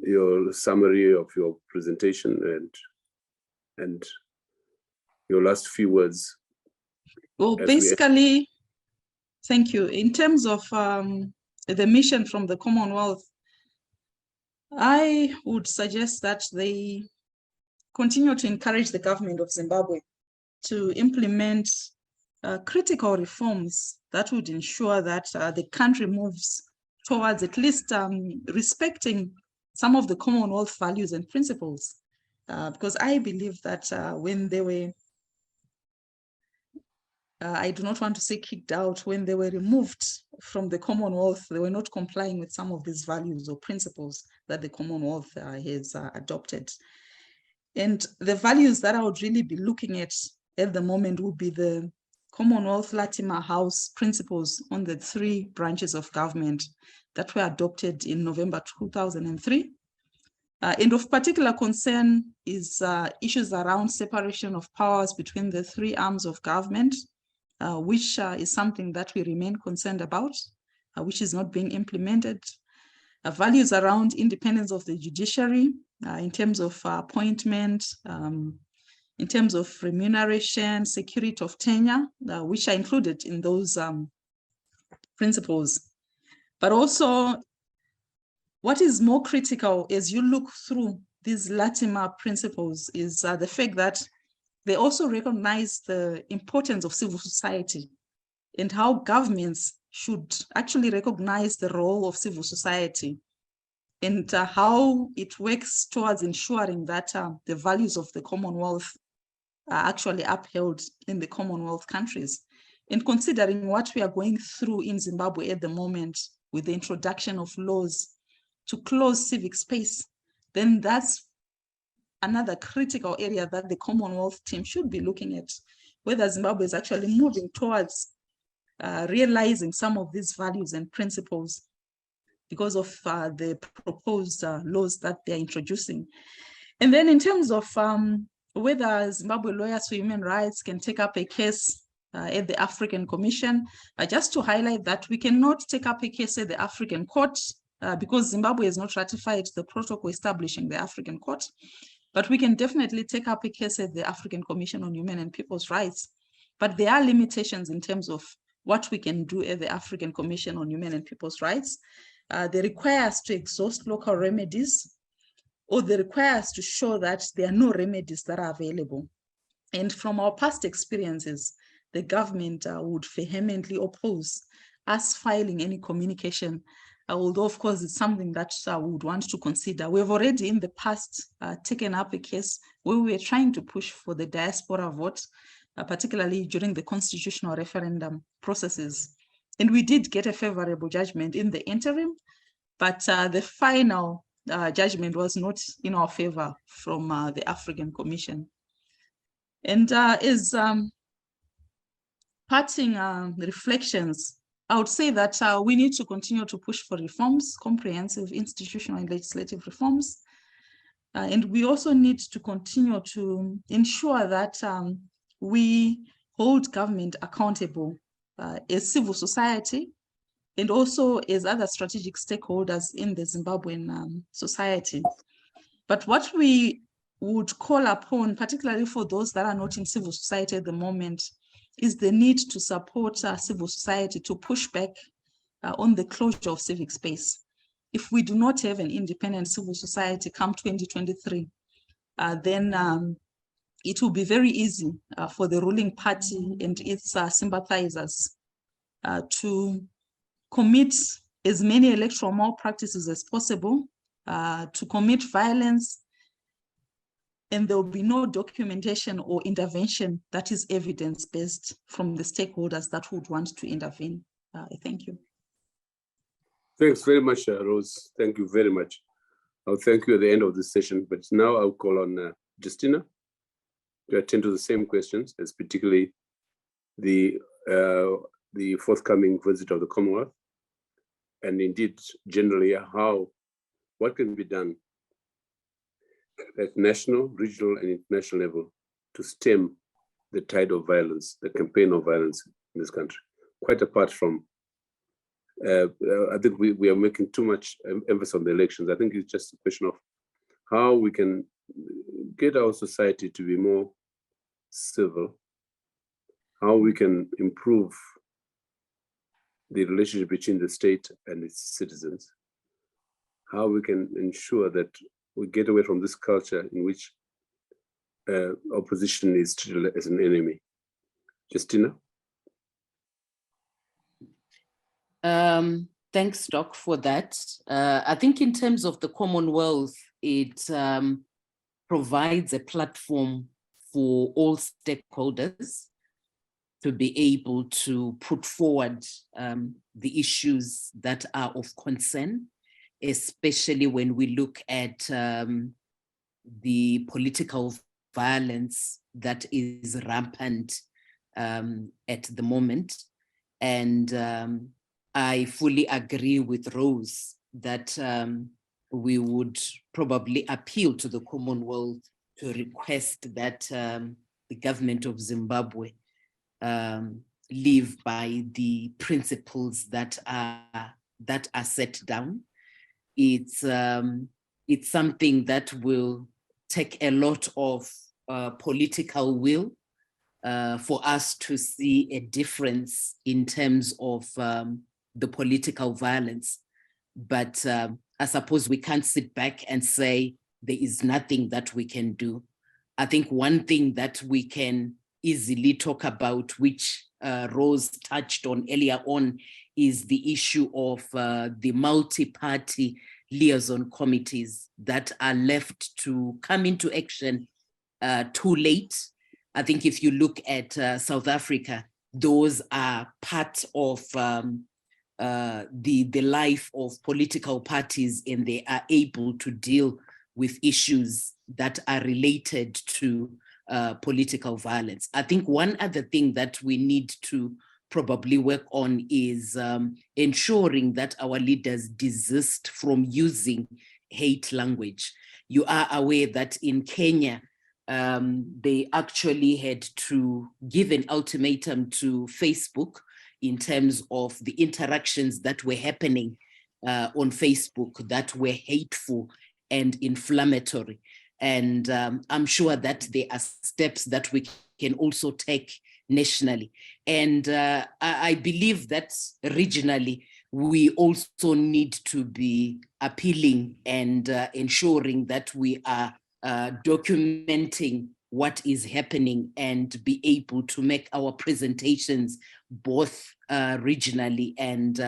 your summary of your presentation and your last few words. Well, basically, thank you. In terms of the mission from the Commonwealth, I would suggest that they continue to encourage the government of Zimbabwe to implement critical reforms that would ensure that the country moves towards at least respecting some of the Commonwealth values and principles. Because I believe that when they were, I do not want to say kicked out, when they were removed from the Commonwealth, they were not complying with some of these values or principles that the Commonwealth has adopted. And the values that I would really be looking at the moment would be the Commonwealth Latimer House principles on the 3 branches of government that were adopted in November 2003. And of particular concern is issues around separation of powers between the 3 arms of government, which is something that we remain concerned about, which is not being implemented. values around independence of the judiciary in terms of appointment, in terms of remuneration, security of tenure, which are included in those principles. But also, what is more critical as you look through these Latimer principles is the fact that they also recognize the importance of civil society and how governments should actually recognize the role of civil society and how it works towards ensuring that the values of the Commonwealth are actually upheld in the Commonwealth countries. And considering what we are going through in Zimbabwe at the moment with the introduction of laws to close civic space, then that's another critical area that the Commonwealth team should be looking at, whether Zimbabwe is actually moving towards realizing some of these values and principles because of the proposed laws that they're introducing. And then in terms of whether Zimbabwe Lawyers for Human Rights can take up a case at the African Commission, just to highlight that we cannot take up a case at the African Court because Zimbabwe has not ratified the protocol establishing the African Court, but we can definitely take up a case at the African Commission on Human and People's Rights. But there are limitations in terms of what we can do at the African Commission on Human and People's Rights. They require us to exhaust local remedies, or they require us to show that there are no remedies that are available. And from our past experiences, the government would vehemently oppose us filing any communication, although of course it's something that we would want to consider. We've already in the past taken up a case where we were trying to push for the diaspora vote, particularly during the constitutional referendum processes. And we did get a favorable judgment in the interim, but the final judgment was not in our favor from the African Commission. And as parting reflections, I would say that we need to continue to push for reforms, comprehensive institutional and legislative reforms. And we also need to continue to ensure that we hold government accountable as civil society and also as other strategic stakeholders in the Zimbabwean society. But what we would call upon, particularly for those that are not in civil society at the moment, is the need to support civil society to push back on the closure of civic space. If we do not have an independent civil society come 2023, then it will be very easy for the ruling party and its sympathizers to commit as many electoral malpractices as possible, to commit violence, and there will be no documentation or intervention that is evidence-based from the stakeholders that would want to intervene. Thank you. Thanks very much, Rose. Thank you very much. I'll thank you at the end of this session, but now I'll call on Justina to attend to the same questions, as particularly the forthcoming visit of the Commonwealth, and indeed, generally, what can be done at national, regional, and international level to stem the tide of violence, the campaign of violence in this country. Quite apart from, I think we are making too much emphasis on the elections. I think it's just a question of how we can get our society to be more civil, how we can improve the relationship between the state and its citizens, how we can ensure that we get away from this culture in which opposition is treated as an enemy. Justina? Thanks, Doc, for that. I think in terms of the Commonwealth, it provides a platform for all stakeholders to be able to put forward the issues that are of concern, especially when we look at the political violence that is rampant at the moment. And I fully agree with Rose that we would probably appeal to the Commonwealth to request that the government of Zimbabwe live by the principles that are set down. it's something that will take a lot of political will for us to see a difference in terms of the political violence. But I suppose we can't sit back and say there is nothing that we can do. I think one thing that we can easily talk about, which Rose touched on earlier on, is the issue of the multi-party liaison committees that are left to come into action too late. I think if you look at South Africa, those are part of the life of political parties, and they are able to deal with issues that are related to political violence. I think one other thing that we need to probably work on is ensuring that our leaders desist from using hate language. You are aware that in Kenya, they actually had to give an ultimatum to Facebook in terms of the interactions that were happening on Facebook that were hateful and inflammatory. And I'm sure that there are steps that we can also take nationally. And I believe that regionally, we also need to be appealing and ensuring that we are documenting what is happening and be able to make our presentations both regionally and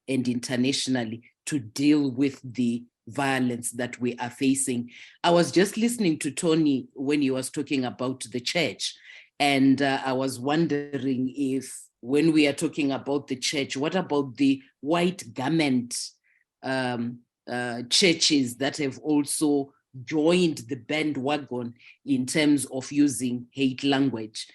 internationally to deal with the violence that we are facing. I was just listening to Tony when he was talking about the church, and I was wondering if when we are talking about the church, what about the white garment churches that have also joined the bandwagon in terms of using hate language?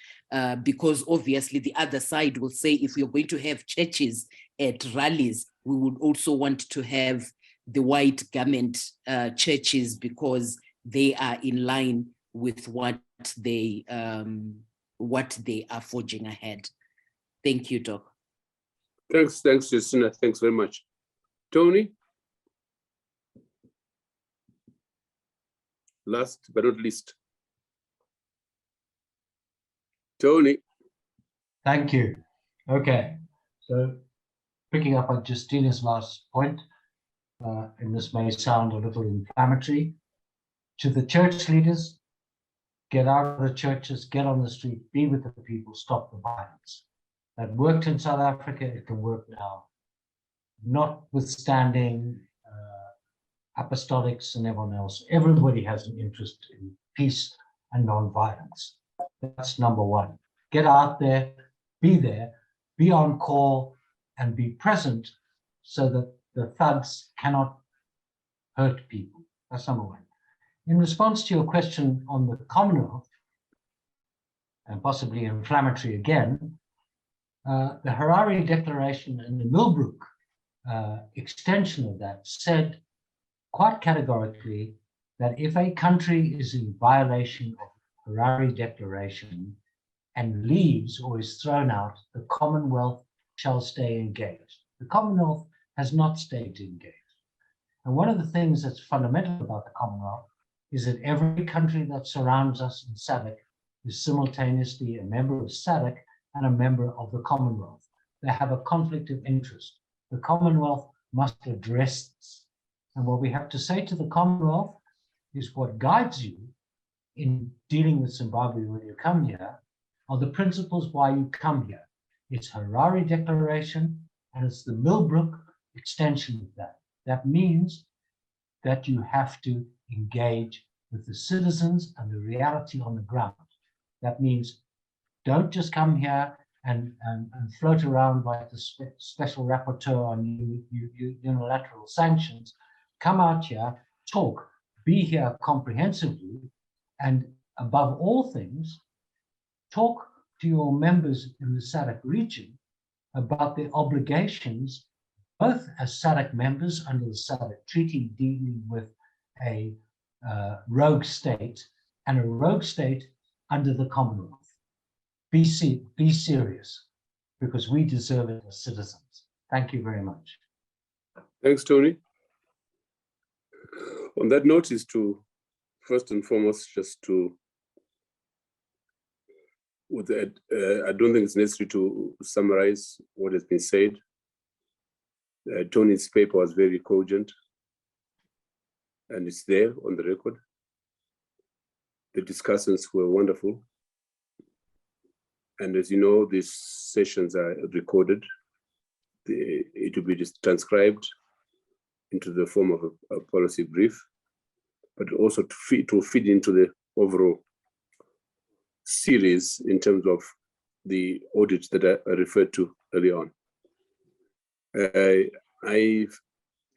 Because obviously the other side will say, if you're going to have churches at rallies, we would also want to have the white garment churches because they are in line with what they are forging ahead. Thank you, Doc. Thanks, Justina. Thanks very much. Tony? Last but not least. Tony. Thank you. Okay, so picking up on Justina's last point, and this may sound a little inflammatory, to the church leaders, get out of the churches, get on the street, be with the people, stop the violence. That worked in South Africa, it can work now. Notwithstanding apostolics and everyone else, everybody has an interest in peace and non-violence. That's number one. Get out there, be on call, and be present so that the thugs cannot hurt people. That's number one. In response to your question on the Commonwealth, and possibly inflammatory again, the Harare Declaration and the Millbrook extension of that said quite categorically that if a country is in violation of the Harare Declaration and leaves or is thrown out, the Commonwealth shall stay engaged. The Commonwealth has not stayed engaged. And one of the things that's fundamental about the Commonwealth is that every country that surrounds us in SADC is simultaneously a member of SADC and a member of the Commonwealth. They have a conflict of interest. The Commonwealth must address this. And what we have to say to the Commonwealth is what guides you in dealing with Zimbabwe when you come here are the principles why you come here. It's Harare Declaration and it's the Millbrook extension of that. That means that you have to engage with the citizens and the reality on the ground. That means don't just come here and float around like the special rapporteur on unilateral sanctions. Come out here, talk, be here comprehensively, and above all things, talk to your members in the SADC region about their obligations, both as SADC members under the SADC Treaty dealing with a rogue state and a rogue state under the Commonwealth. Be serious, because we deserve it as citizens. Thank you very much. Thanks, Tony. On that note is to, first and foremost, just to, I don't think it's necessary to summarize what has been said. Tony's paper was very cogent, and it's there on the record. The discussions were wonderful. And as you know, these sessions are recorded. It will be transcribed into the form of a policy brief, but also to feed into the overall series in terms of the audits that I referred to earlier on.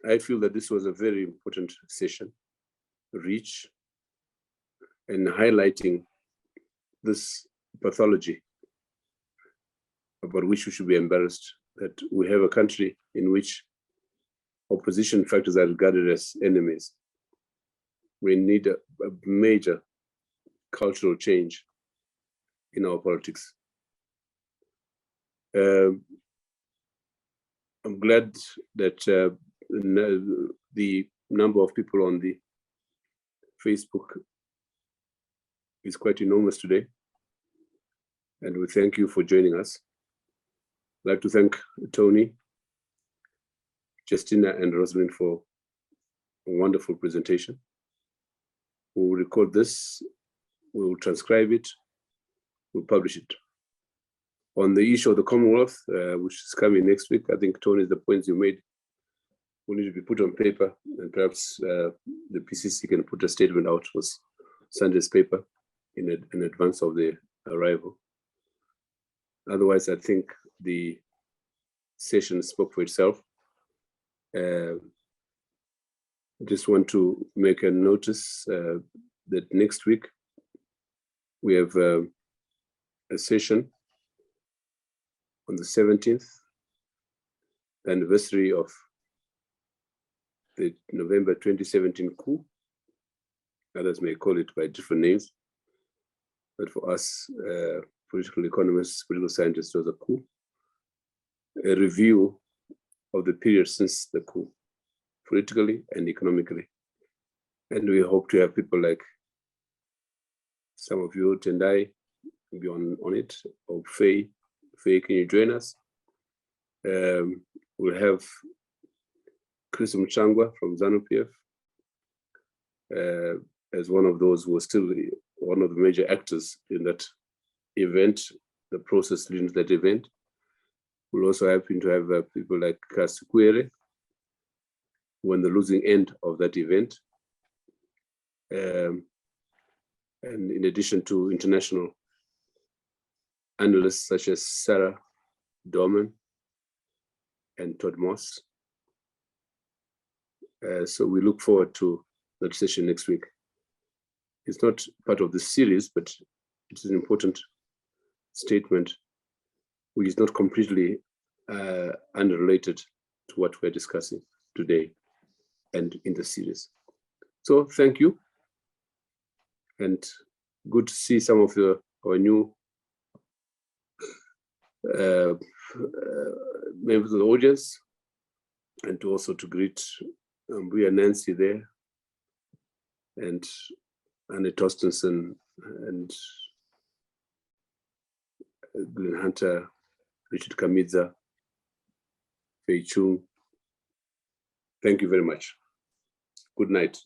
I feel that this was a very important session, rich, and highlighting this pathology about which we should be embarrassed, that we have a country in which opposition factors are regarded as enemies. We need a major cultural change in our politics. I'm glad that the number of people on the Facebook is quite enormous today. And we thank you for joining us. I'd like to thank Tony, Justina, and Rosalind for a wonderful presentation. We will record this, we will transcribe it, we'll publish it. On the issue of the Commonwealth, which is coming next week, I think, Tony, the points you made will need to be put on paper, and perhaps the PCC can put a statement out with Sunday's paper in advance of the arrival. Otherwise, I think the session spoke for itself. Just want to make a notice that next week we have a session on the 17th, the anniversary of the November 2017 coup. Others may call it by different names, but for us, political economists, political scientists, it was a coup. A review of the period since the coup, politically and economically. And we hope to have people like some of you, Tendai, be on it, or Faye. Faye, can you join us? We'll have Chris Mchangwa from ZANU-PF as one of those who are still one of the major actors in that event, the process leading to that event. We'll also happen to have people like Kasukwere, who on the losing end of that event. And in addition to international analysts such as Sarah Dorman and Todd Moss. So we look forward to that session next week. It's not part of the series, but it's an important statement which is not completely unrelated to what we're discussing today and in the series. So thank you, and good to see some of our new members of the audience, and also to greet Bria Nancy there, and Anne Torstensen, and Glenn Hunter, Richard Kamidza, Fei Chung. Thank you very much. Good night.